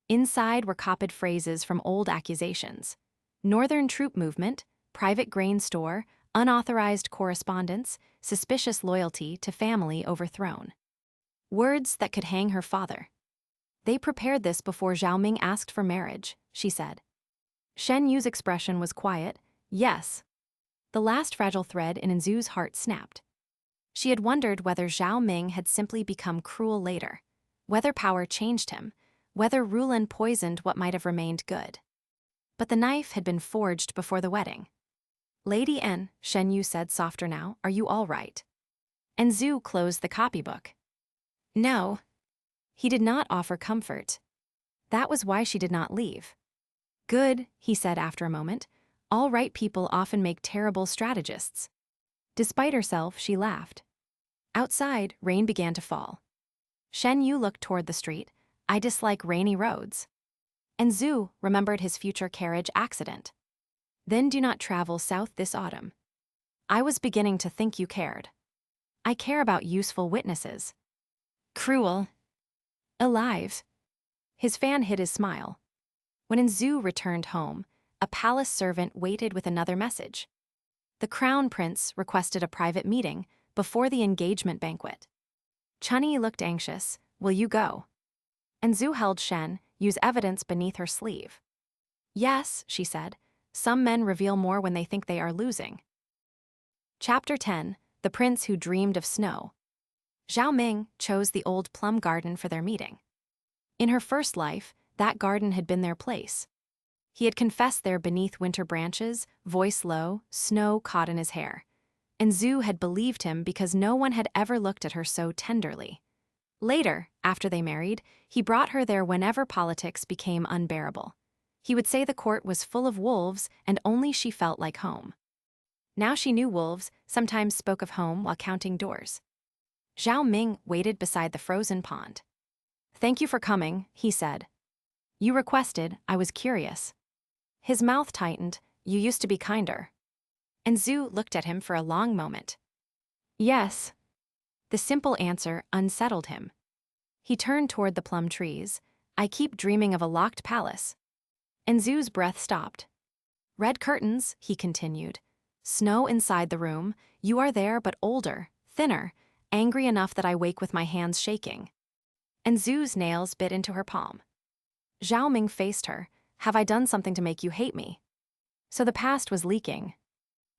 Inside were copied phrases from old accusations. Northern troop movement, private grain store, unauthorized correspondence, suspicious loyalty to family overthrown. Words that could hang her father. They prepared this before Zhao Ming asked for marriage, she said. Shen Yu's expression was quiet. Yes. The last fragile thread in Zhu's heart snapped. She had wondered whether Zhao Ming had simply become cruel later, whether power changed him, whether Rulin poisoned what might have remained good. But the knife had been forged before the wedding. Lady An, Shen Yu said softer now, are you all right? And Zhu closed the copybook. No. He did not offer comfort. That was why she did not leave. Good, he said after a moment. All right people often make terrible strategists. Despite herself, she laughed. Outside, rain began to fall. Shen Yu looked toward the street. I dislike rainy roads. And Zhu remembered his future carriage accident. Then do not travel south this autumn. I was beginning to think you cared. I care about useful witnesses. Cruel. Alive. His fan hid his smile. When Zhu returned home, a palace servant waited with another message. The Crown Prince requested a private meeting before the engagement banquet. Chunyi looked anxious. Will you go? And Zhu held Shen Yu's evidence beneath her sleeve. Yes, she said. Some men reveal more when they think they are losing. Chapter 10. The Prince Who Dreamed of Snow. Zhao Ming chose the old plum garden for their meeting. In her first life, that garden had been their place. He had confessed there beneath winter branches, voice low, snow caught in his hair. And Zhu had believed him because no one had ever looked at her so tenderly. Later, after they married, he brought her there whenever politics became unbearable. He would say the court was full of wolves and only she felt like home. Now she knew wolves sometimes spoke of home while counting doors. Zhao Ming waited beside the frozen pond. Thank you for coming, he said. You requested, I was curious. His mouth tightened, you used to be kinder. And Zhu looked at him for a long moment. Yes. The simple answer unsettled him. He turned toward the plum trees. I keep dreaming of a locked palace. And Zhu's breath stopped. Red curtains, he continued. Snow inside the room. You are there but older, thinner, angry enough that I wake with my hands shaking. And Zhu's nails bit into her palm. Zhao Ming faced her. Have I done something to make you hate me? So the past was leaking.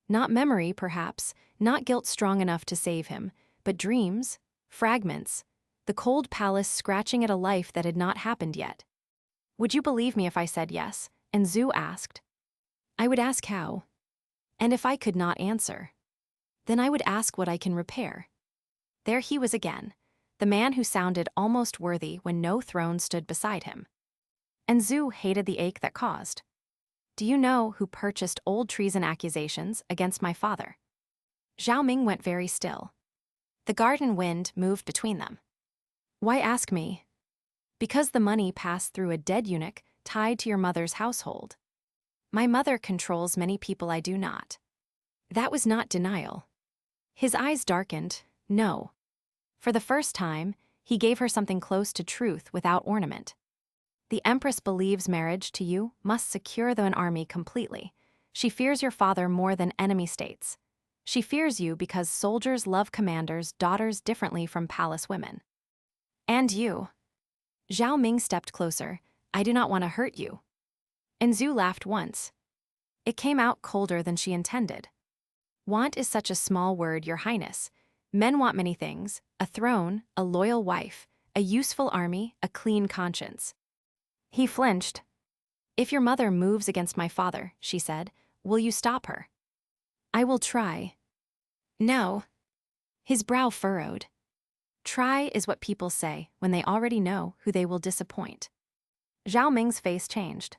Not memory, perhaps, not guilt strong enough to save him, but dreams, fragments, the cold palace scratching at a life that had not happened yet. Would you believe me if I said yes? And Zhu asked. I would ask how. And if I could not answer, then I would ask what I can repair. There he was again, the man who sounded almost worthy when no throne stood beside him. And Zhu hated the ache that caused. Do you know who purchased old treason accusations against my father? Zhao Ming went very still. The garden wind moved between them. Why ask me? Because the money passed through a dead eunuch tied to your mother's household. My mother controls many people I do not. That was not denial. His eyes darkened. No. For the first time, he gave her something close to truth without ornament. The empress believes marriage to you must secure the army completely. She fears your father more than enemy states. She fears you because soldiers love commanders' daughters differently from palace women. And you. Zhao Ming stepped closer. I do not want to hurt you. And Zhu laughed once. It came out colder than she intended. Want is such a small word, Your Highness. Men want many things, a throne, a loyal wife, a useful army, a clean conscience. He flinched. If your mother moves against my father, she said, will you stop her? I will try. No. His brow furrowed. Try is what people say when they already know who they will disappoint. Zhao Ming's face changed.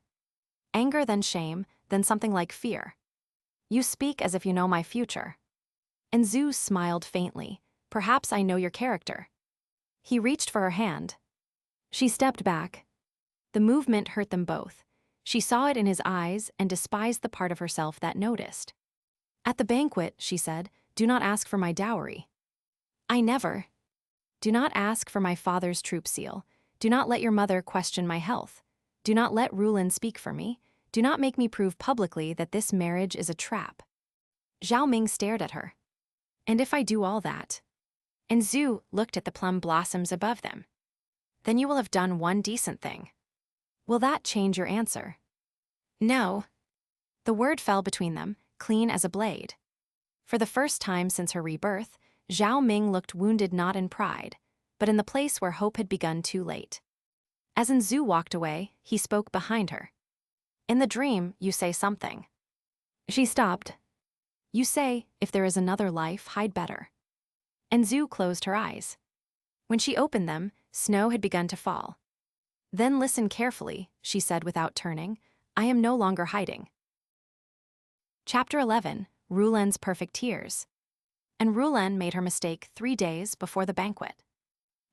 Anger, then shame, then something like fear. You speak as if you know my future. And Zhu smiled faintly. Perhaps I know your character. He reached for her hand. She stepped back. The movement hurt them both. She saw it in his eyes and despised the part of herself that noticed. At the banquet, she said, do not ask for my dowry. I never. Do not ask for my father's troop seal. Do not let your mother question my health. Do not let Rulin speak for me. Do not make me prove publicly that this marriage is a trap. Zhao Ming stared at her. And if I do all that? And Zhu looked at the plum blossoms above them. Then you will have done one decent thing. Will that change your answer? No. The word fell between them, clean as a blade. For the first time since her rebirth, Zhao Ming looked wounded not in pride, but in the place where hope had begun too late. As Zhu walked away, he spoke behind her. In the dream, you say something. She stopped. You say, if there is another life, hide better. And Zhu closed her eyes. When she opened them, snow had begun to fall. Then listen carefully, she said without turning. I am no longer hiding. Chapter 11, Rulen's Perfect Tears. And Rulen made her mistake 3 days before the banquet.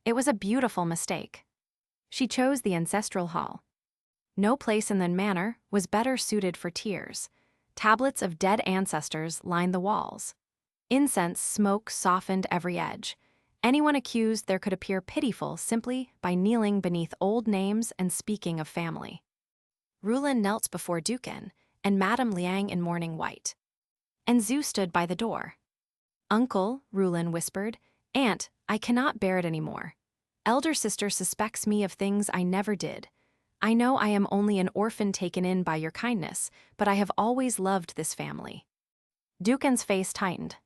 It was a beautiful mistake. She chose the ancestral hall. No place in the manor was better suited for tears. Tablets of dead ancestors lined the walls. Incense smoke softened every edge. Anyone accused there could appear pitiful simply by kneeling beneath old names and speaking of family. Rulen knelt before Dukan, and Madame Liang in mourning white. And Zhu stood by the door. Uncle, Rulen whispered, Aunt, I cannot bear it anymore. Elder sister suspects me of things I never did. I know I am only an orphan taken in by your kindness, but I have always loved this family. Dukan's face tightened.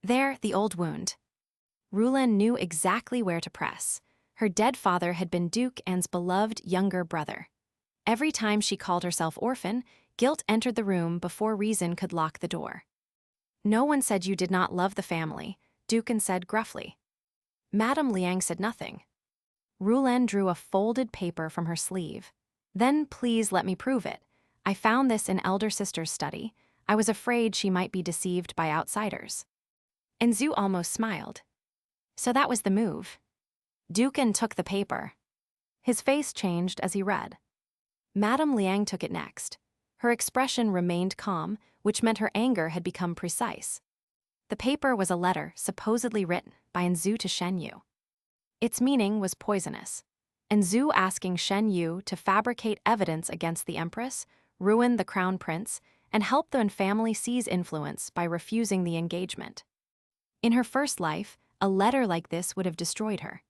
There, the old wound. Rulen knew exactly where to press. Her dead father had been Duke An's beloved younger brother. Every time she called herself orphan, guilt entered the room before reason could lock the door. No one said you did not love the family, Dukan said gruffly. Madame Liang said nothing. Rulen drew a folded paper from her sleeve. Then please let me prove it. I found this in elder sister's study. I was afraid she might be deceived by outsiders. And Zhu almost smiled. So that was the move. Dukan took the paper. His face changed as he read. Madame Liang took it next. Her expression remained calm, which meant her anger had become precise. The paper was a letter supposedly written by An Xue to Shen Yu. Its meaning was poisonous. An Xue asking Shen Yu to fabricate evidence against the empress, ruin the crown prince, and help the family seize influence by refusing the engagement. In her first life, a letter like this would have destroyed her.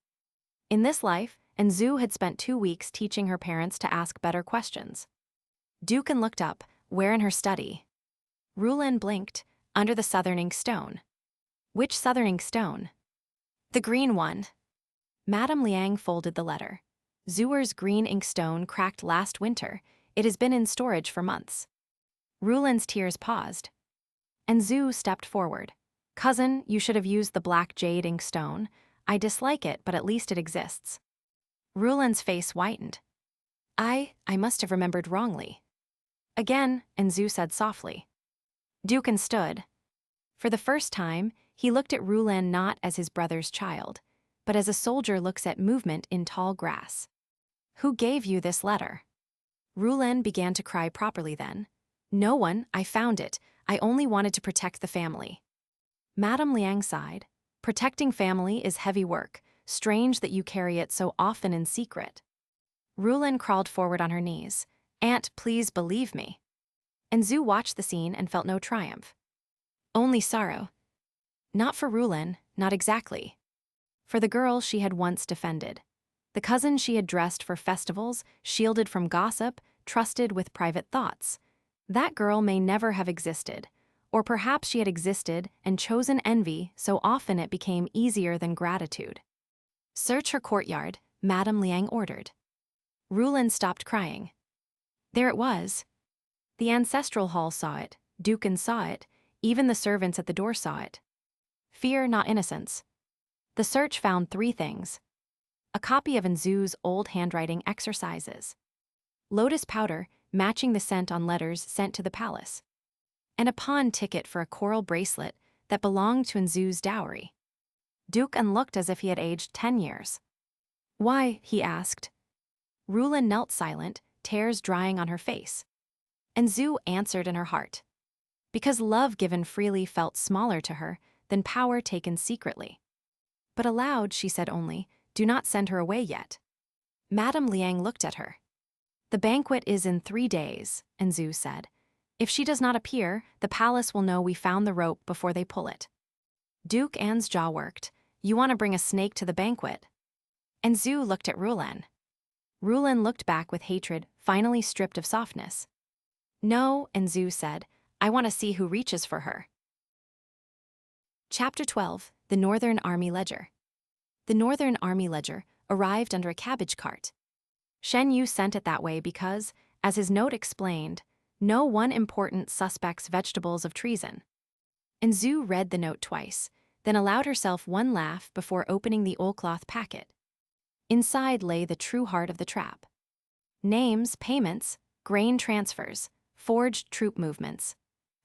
In this life, An Xue had spent 2 weeks teaching her parents to ask better questions. Dukan looked up, where in her study? Rulen blinked, under the southern ink stone. Which southern ink stone? The green one. Madame Liang folded the letter. Xuer's green ink stone cracked last winter. It has been in storage for months. Rulen's tears paused. And Xue stepped forward. Cousin, you should have used the black jade ink stone. I dislike it, but at least it exists. Rulen's face whitened. I must have remembered wrongly. Again, An Xue said softly. Dukan stood. For the first time, he looked at Rulen not as his brother's child, but as a soldier looks at movement in tall grass. Who gave you this letter? Rulen began to cry properly then. No one, I found it. I only wanted to protect the family. Madame Liang sighed. Protecting family is heavy work. Strange that you carry it so often in secret. Rulen crawled forward on her knees. Aunt, please believe me. And Xue watched the scene and felt no triumph. Only sorrow. Not for Rulen, not exactly. For the girl she had once defended. The cousin she had dressed for festivals, shielded from gossip, trusted with private thoughts. That girl may never have existed. Or perhaps she had existed and chosen envy so often it became easier than gratitude. Search her courtyard, Madame Liang ordered. Rulen stopped crying. There it was. The ancestral hall saw it, Dukan saw it, even the servants at the door saw it. Fear, not innocence. The search found 3 things. A copy of An Xue's old handwriting exercises. Lotus powder, matching the scent on letters sent to the palace. And a pawn ticket for a coral bracelet that belonged to An Xue's dowry. Dukan looked as if he had aged 10 years. Why? He asked. Rulen knelt silent, tears drying on her face. And Xue answered in her heart. Because love given freely felt smaller to her than power taken secretly. But aloud she said only, "Do not send her away yet." Madame Liang looked at her. "The banquet is in 3 days," An Xue said. "If she does not appear, the palace will know we found the rope before they pull it." Duke An's jaw worked. "You want to bring a snake to the banquet?" An Xue looked at Rulan. Rulan looked back with hatred, finally stripped of softness. "No," An Xue said. "I want to see who reaches for her." Chapter 12, The Northern Army Ledger. The Northern Army Ledger arrived under a cabbage cart. Shen Yu sent it that way because, as his note explained, no one important suspect's vegetables of treason. An Xue read the note twice, then allowed herself one laugh before opening the oilcloth packet. Inside lay the true heart of the trap. Names, payments, grain transfers, forged troop movements.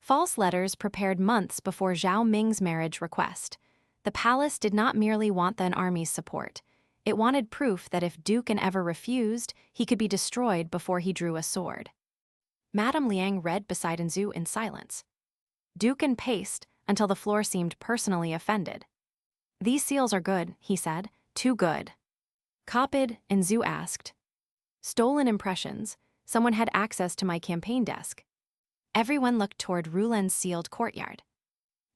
False letters prepared months before Zhao Ming's marriage request. The palace did not merely want the army's support. It wanted proof that if Duke An ever refused, he could be destroyed before he drew a sword. Madame Liang read beside An Xue in silence. Duke An paced until the floor seemed personally offended. "These seals are good," he said. "Too good." "Copied?" An Xue asked. "Stolen impressions. Someone had access to my campaign desk." Everyone looked toward Rulan's sealed courtyard.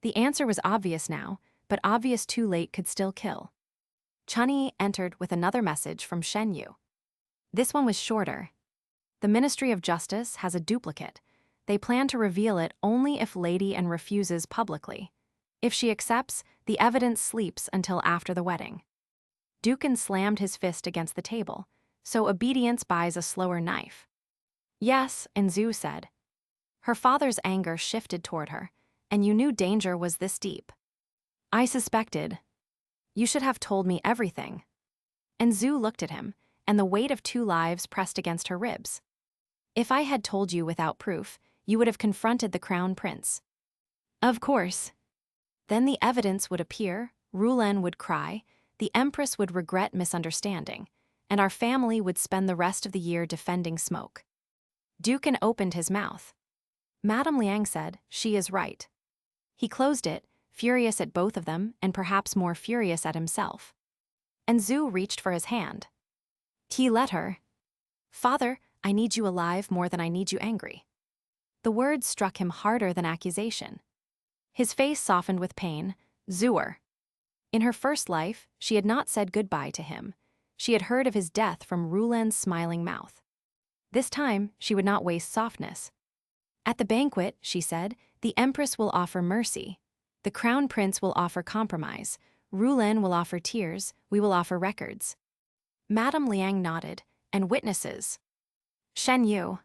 The answer was obvious now, but obvious too late could still kill. Chunyi entered with another message from Shen Yu. This one was shorter. "The Ministry of Justice has a duplicate. They plan to reveal it only if Lady An refuses publicly. If she accepts, the evidence sleeps until after the wedding." Duke An slammed his fist against the table. "So obedience buys a slower knife." "Yes," An Xue said. Her father's anger shifted toward her, and you knew danger was this deep. "I suspected. You should have told me everything." An Xue looked at him, and the weight of 2 lives pressed against her ribs. "If I had told you without proof, you would have confronted the Crown Prince." "Of course." "Then the evidence would appear, Rulan would cry, the empress would regret misunderstanding, and our family would spend the rest of the year defending smoke." Duke An opened his mouth. Madame Liang said, "She is right." He closed it, furious at both of them and perhaps more furious at himself. An Xue reached for his hand. He let her. "Father, I need you alive more than I need you angry." The words struck him harder than accusation. His face softened with pain. Xuer. In her first life, she had not said goodbye to him. She had heard of his death from Rulan's smiling mouth. This time, she would not waste softness. "At the banquet," she said, "the empress will offer mercy. The crown prince will offer compromise. Rulan will offer tears. We will offer records." Madame Liang nodded. "And witnesses." "Shen Yu."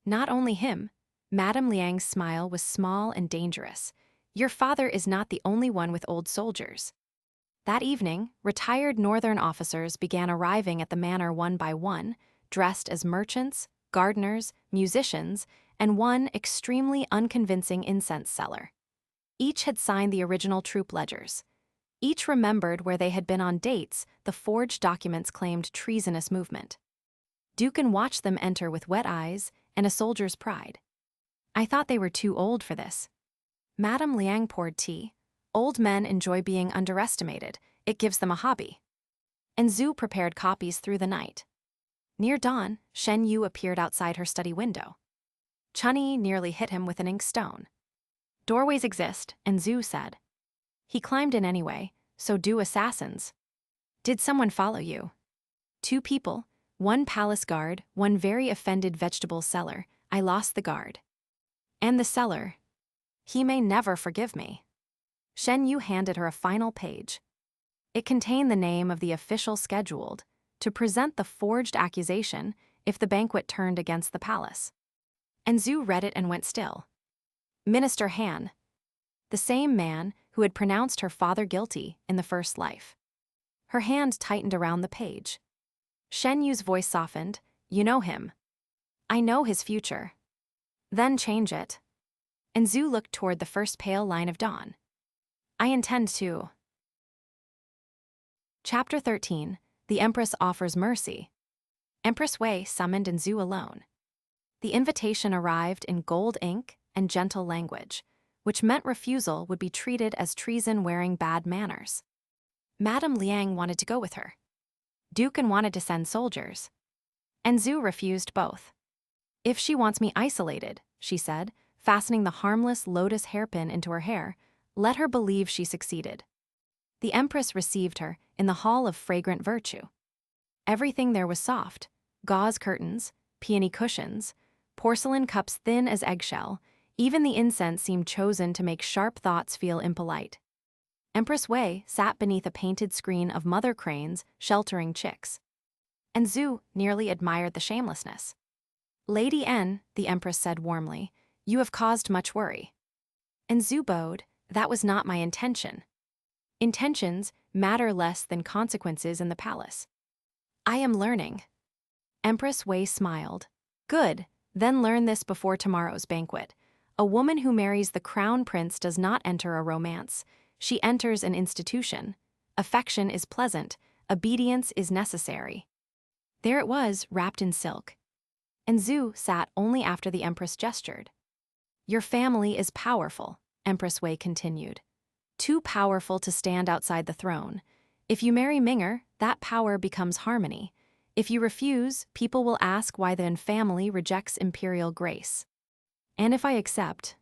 "Not only him." Madame Liang's smile was small and dangerous. "Your father is not the only one with old soldiers." That evening, retired northern officers began arriving at the manor one by one, dressed as merchants, gardeners, musicians, and one extremely unconvincing incense seller. Each had signed the original troop ledgers. Each remembered where they had been on dates the forged documents claimed treasonous movement. Duke An watched them enter with wet eyes and a soldier's pride. "I thought they were too old for this." Madame Liang poured tea. "Old men enjoy being underestimated. It gives them a hobby." And Xue prepared copies through the night. Near dawn, Shen Yu appeared outside her study window. Chunyi nearly hit him with an ink stone. "Doorways exist," An Xue said. "He climbed in anyway, so do assassins." "Did someone follow you?" "2 people, 1 palace guard, 1 very offended vegetable seller. I lost the guard." "And the seller?" "He may never forgive me." Shen Yu handed her a final page. It contained the name of the official scheduled to present the forged accusation if the banquet turned against the palace. And Xue read it and went still. Minister Han. The same man who had pronounced her father guilty in the first life. Her hand tightened around the page. Shen Yu's voice softened. "You know him." "I know his future." "Then change it." And Xue looked toward the first pale line of dawn. "I intend to." Chapter 13, The Empress Offers Mercy. Empress Wei summoned An Xue alone. The invitation arrived in gold ink and gentle language, which meant refusal would be treated as treason wearing bad manners. Madame Liang wanted to go with her. Duke An wanted to send soldiers. And Zhu refused both. "If she wants me isolated," she said, fastening the harmless lotus hairpin into her hair, "let her believe she succeeded." The empress received her in the hall of fragrant virtue. Everything there was soft: gauze curtains, peony cushions, porcelain cups thin as eggshell. Even the incense seemed chosen to make sharp thoughts feel impolite. Empress Wei sat beneath a painted screen of mother cranes sheltering chicks. And Zhu nearly admired the shamelessness. "Lady An," the empress said warmly, "you have caused much worry." And Zhu bowed. "That was not my intention. Intentions matter less than consequences in the palace." "I am learning." Empress Wei smiled. "Good, then learn this before tomorrow's banquet. A woman who marries the crown prince does not enter a romance. She enters an institution. Affection is pleasant. Obedience is necessary." There it was, wrapped in silk. And Zhu sat only after the empress gestured. "Your family is powerful," Empress Wei continued. "Too powerful to stand outside the throne. If you marry Minger, that power becomes harmony. If you refuse, people will ask why the family rejects imperial grace. And if I accept,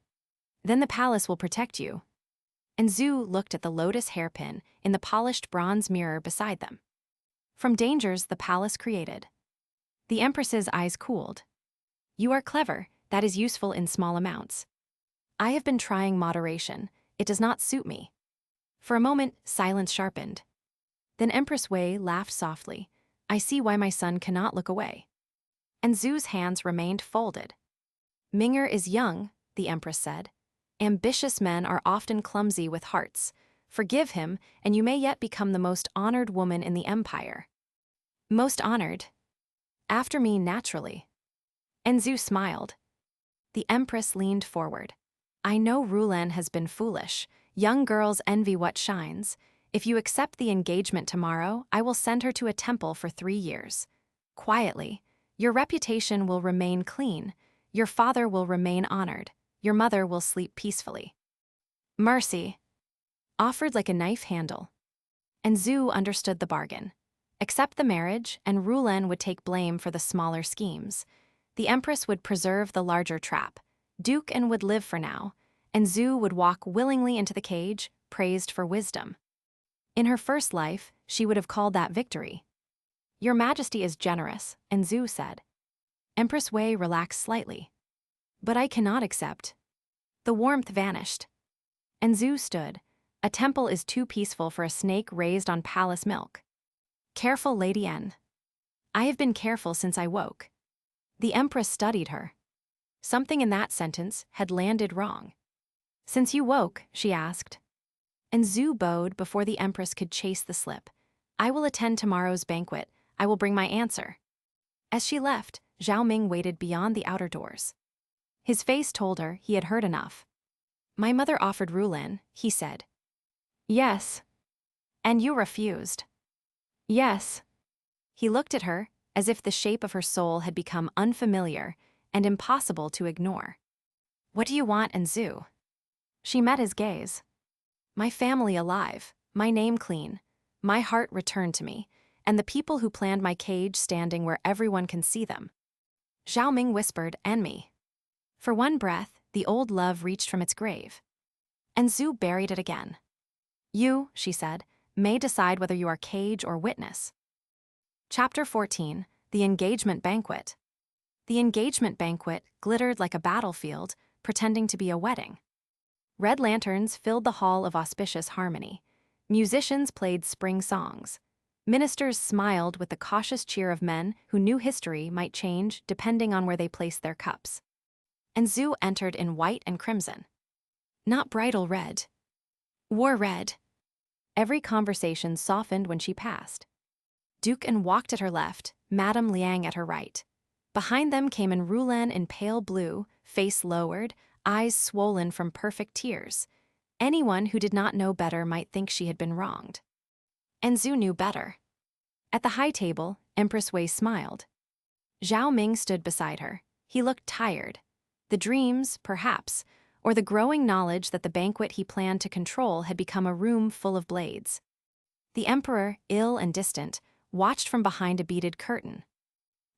then the palace will protect you." And Zhu looked at the lotus hairpin in the polished bronze mirror beside them. "From dangers the palace created." The empress's eyes cooled. "You are clever, that is useful in small amounts. I have been trying moderation, it does not suit me." For a moment, silence sharpened. Then Empress Wei laughed softly. "I see why my son cannot look away." And Zhu's hands remained folded. "Minger is young," the empress said. "Ambitious men are often clumsy with hearts. Forgive him, and you may yet become the most honored woman in the empire." "Most honored?" "After me, naturally." And Zhu smiled. The empress leaned forward. "I know Rulan has been foolish. Young girls envy what shines. If you accept the engagement tomorrow, I will send her to a temple for 3 years. Quietly. Your reputation will remain clean. Your father will remain honored. Your mother will sleep peacefully." "Mercy." Offered like a knife handle. And Zhu understood the bargain. Accept the marriage, and Rulan would take blame for the smaller schemes. The empress would preserve the larger trap. Duke An would live for now, and Zhu would walk willingly into the cage, praised for wisdom. In her first life, she would have called that victory. "Your Majesty is generous," and Zhu said. Empress Wei relaxed slightly. "But I cannot accept." The warmth vanished. And Zhu stood. "A temple is too peaceful for a snake raised on palace milk." "Careful, Lady An." "I have been careful since I woke." The empress studied her. Something in that sentence had landed wrong. "Since you woke?" she asked. And Zhu bowed before the empress could chase the slip. "I will attend tomorrow's banquet. I will bring my answer." As she left, Zhao Ming waited beyond the outer doors. His face told her he had heard enough. "My mother offered Rulan," he said. "Yes." "And you refused." "Yes." He looked at her, as if the shape of her soul had become unfamiliar and impossible to ignore. "What do you want, An Xue?" She met his gaze. "My family alive, my name clean, my heart returned to me, and the people who planned my cage standing where everyone can see them." Zhao Ming whispered, "And me." For one breath, the old love reached from its grave. And Zhu buried it again. "You," she said, "may decide whether you are cage or witness." Chapter 14, The Engagement Banquet. The engagement banquet glittered like a battlefield, pretending to be a wedding. Red lanterns filled the hall of auspicious harmony. Musicians played spring songs. Ministers smiled with the cautious cheer of men who knew history might change depending on where they placed their cups. And Zhu entered in white and crimson. Not bridal red. War red. Every conversation softened when she passed. Duke An walked at her left, Madame Liang at her right. Behind them came in Rulan in pale blue, face lowered, eyes swollen from perfect tears. Anyone who did not know better might think she had been wronged. And Zhu knew better. At the high table, Empress Wei smiled. Zhao Ming stood beside her. He looked tired. The dreams, perhaps, or the growing knowledge that the banquet he planned to control had become a room full of blades. The emperor, ill and distant, watched from behind a beaded curtain.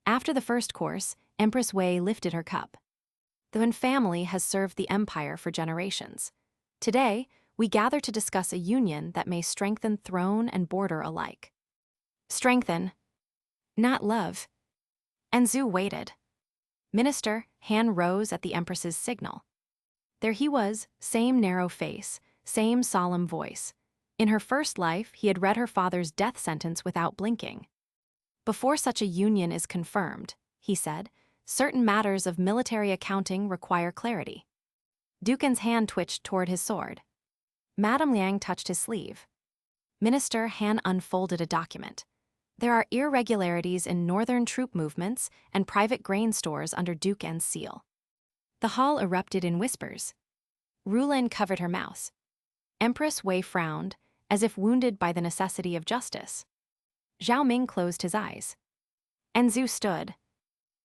After the first course, Empress Wei lifted her cup. The Wen family has served the empire for generations. Today, we gather to discuss a union that may strengthen throne and border alike. Strengthen, not love. An Xue waited. Minister Han rose at the empress's signal. There he was, same narrow face, same solemn voice. In her first life, he had read her father's death sentence without blinking. Before such a union is confirmed, he said, certain matters of military accounting require clarity. Ducan's hand twitched toward his sword. Madame Liang touched his sleeve. Minister Han unfolded a document. There are irregularities in northern troop movements and private grain stores under Ducan's seal. The hall erupted in whispers. Rulin covered her mouth. Empress Wei frowned, as if wounded by the necessity of justice. Zhao Ming closed his eyes. An Xue stood.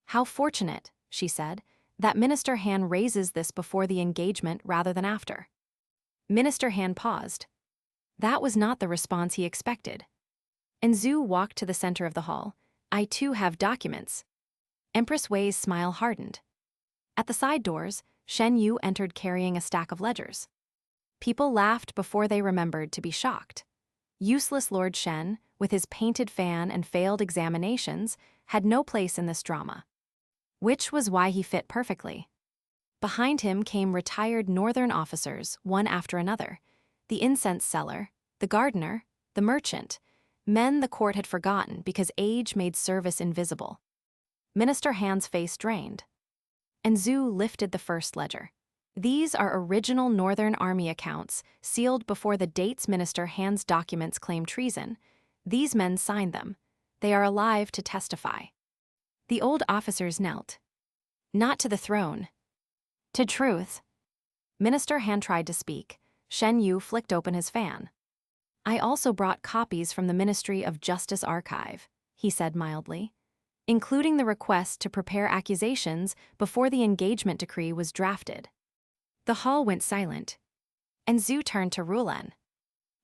How fortunate, she said, that Minister Han raises this before the engagement rather than after. Minister Han paused. That was not the response he expected. An Xue walked to the center of the hall. I too have documents. Empress Wei's smile hardened. At the side doors, Shen Yu entered carrying a stack of ledgers. People laughed before they remembered to be shocked. Useless Lord Shen, with his painted fan and failed examinations, had no place in this drama. Which was why he fit perfectly. Behind him came retired northern officers, one after another. The incense seller, the gardener, the merchant, men the court had forgotten because age made service invisible. Minister Han's face drained. An Xue lifted the first ledger. These are original Northern Army accounts, sealed before the dates Minister Han's documents claim treason. These men signed them. They are alive to testify. The old officers knelt. Not to the throne. To truth. Minister Han tried to speak. Shen Yu flicked open his fan. I also brought copies from the Ministry of Justice archive, he said mildly, including the request to prepare accusations before the engagement decree was drafted. The hall went silent. An Xue turned to Rulin.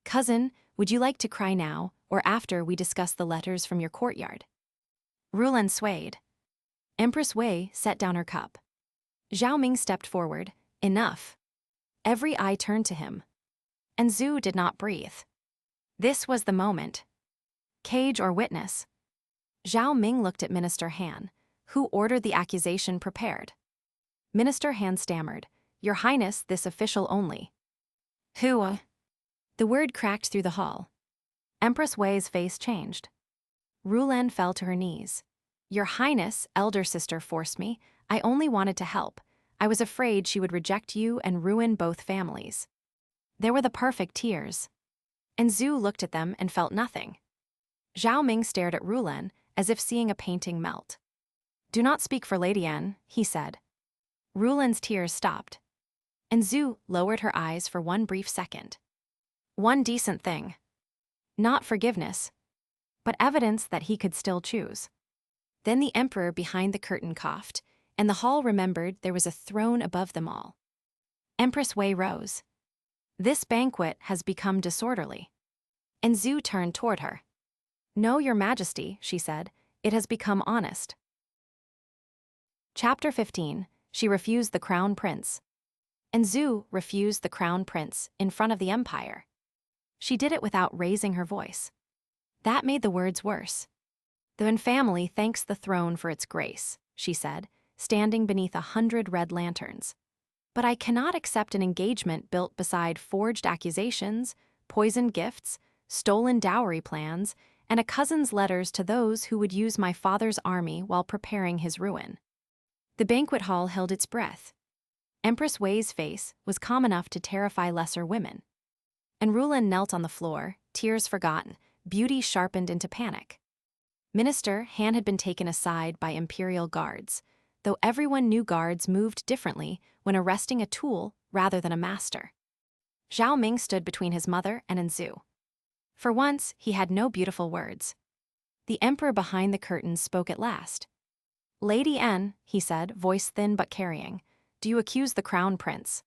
Cousin, would you like to cry now, or after we discuss the letters from your courtyard? Rulin swayed. Empress Wei set down her cup. Zhao Ming stepped forward. Enough. Every eye turned to him. An Xue did not breathe. This was the moment. Cage or witness? Zhao Ming looked at Minister Han, who ordered the accusation prepared. Minister Han stammered. Your Highness, this official only. Who? The word cracked through the hall. Empress Wei's face changed. Rulin fell to her knees. Your Highness, elder sister forced me. I only wanted to help. I was afraid she would reject you and ruin both families. There were the perfect tears. An Xue looked at them and felt nothing. Zhao Ming stared at Rulin as if seeing a painting melt. Do not speak for Lady An, he said. Rulin's tears stopped. An Xue lowered her eyes for one brief second. One decent thing. Not forgiveness, but evidence that he could still choose. Then the emperor behind the curtain coughed, and the hall remembered there was a throne above them all. Empress Wei rose. This banquet has become disorderly. An Xue turned toward her. No, Your Majesty, she said, it has become honest. Chapter 15. She refused the Crown Prince. An Xue refused the Crown Prince in front of the Empire. She did it without raising her voice. That made the words worse. The Wen family thanks the throne for its grace, she said, standing beneath 100 red lanterns. But I cannot accept an engagement built beside forged accusations, poisoned gifts, stolen dowry plans, and a cousin's letters to those who would use my father's army while preparing his ruin. The banquet hall held its breath. Empress Wei's face was calm enough to terrify lesser women. And Rulin knelt on the floor, tears forgotten, beauty sharpened into panic. Minister Han had been taken aside by imperial guards, though everyone knew guards moved differently when arresting a tool rather than a master. Zhao Ming stood between his mother and An Xue. For once, he had no beautiful words. The emperor behind the curtains spoke at last. Lady An, he said, voice thin but carrying, do you accuse the Crown Prince?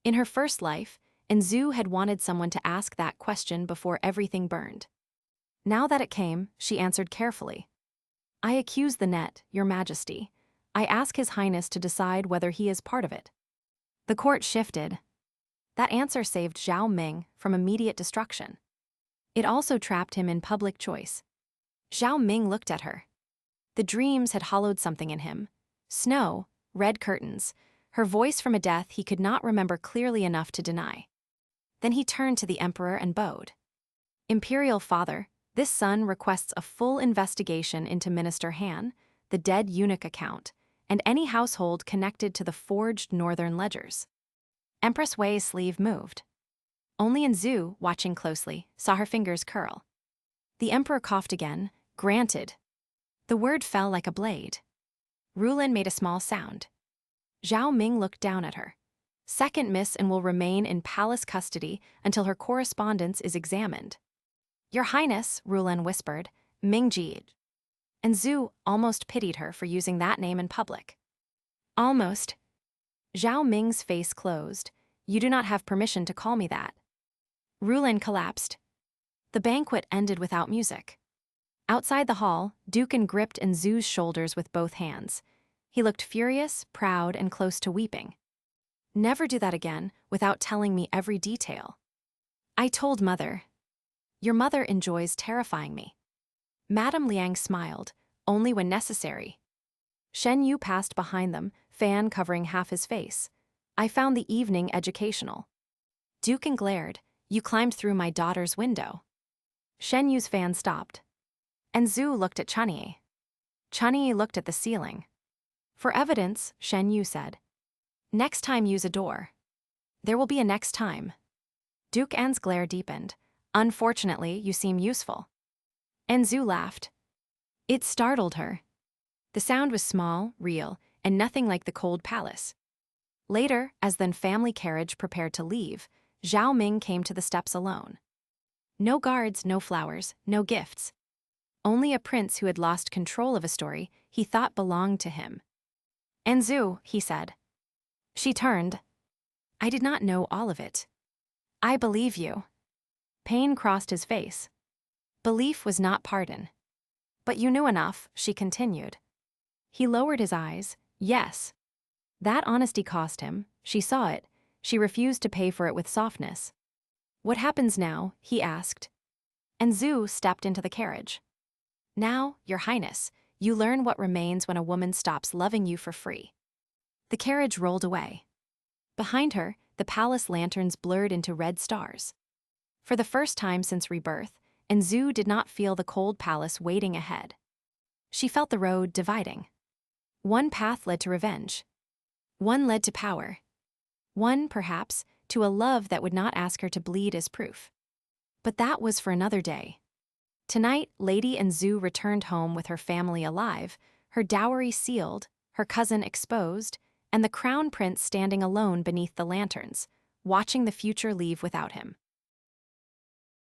In her first life, and Zhu had wanted someone to ask that question before everything burned. Now that it came, she answered carefully. I accuse the net, Your Majesty. I ask His Highness to decide whether he is part of it. The court shifted. That answer saved Zhao Ming from immediate destruction. It also trapped him in public choice. Zhao Ming looked at her. The dreams had hollowed something in him. Snow, red curtains, her voice from a death he could not remember clearly enough to deny. Then he turned to the emperor and bowed. Imperial Father, this son requests a full investigation into Minister Han, the dead eunuch account, and any household connected to the forged northern ledgers. Empress Wei's sleeve moved. Only An Xue, watching closely, saw her fingers curl. The emperor coughed again. Granted. The word fell like a blade. Rulin made a small sound. Zhao Ming looked down at her. Second miss and will remain in palace custody until her correspondence is examined. Your Highness, Rulin whispered, Mingji. And Zhu almost pitied her for using that name in public. Almost. Zhao Ming's face closed. You do not have permission to call me that. Rulin collapsed. The banquet ended without music. Outside the hall, Dukan gripped An Xue's shoulders with both hands. He looked furious, proud, and close to weeping. Never do that again without telling me every detail. I told Mother. Your mother enjoys terrifying me. Madame Liang smiled, only when necessary. Shen Yu passed behind them, fan covering half his face. I found the evening educational. Dukan glared. You climbed through my daughter's window. Shen Yu's fan stopped. And Zhu looked at Chunyi. Chunyi looked at the ceiling. For evidence, Shen Yu said. Next time use a door. There will be a next time. Duke An's glare deepened. Unfortunately, you seem useful. And Zhu laughed. It startled her. The sound was small, real, and nothing like the cold palace. Later, as the family carriage prepared to leave, Zhao Ming came to the steps alone. No guards, no flowers, no gifts. Only a prince who had lost control of a story he thought belonged to him. An Xue, he said. She turned. I did not know all of it. I believe you. Pain crossed his face. Belief was not pardon. But you knew enough, she continued. He lowered his eyes. Yes. That honesty cost him. She saw it. She refused to pay for it with softness. What happens now? He asked. And Xue stepped into the carriage. Now, Your Highness, you learn what remains when a woman stops loving you for free. The carriage rolled away. Behind her, the palace lanterns blurred into red stars. For the first time since Rebirth, An Xue did not feel the cold palace waiting ahead. She felt the road dividing. One path led to revenge. One led to power. One, perhaps, to a love that would not ask her to bleed as proof. But that was for another day. Tonight, Lady An Xue returned home with her family alive, her dowry sealed, her cousin exposed, and the crown prince standing alone beneath the lanterns, watching the future leave without him.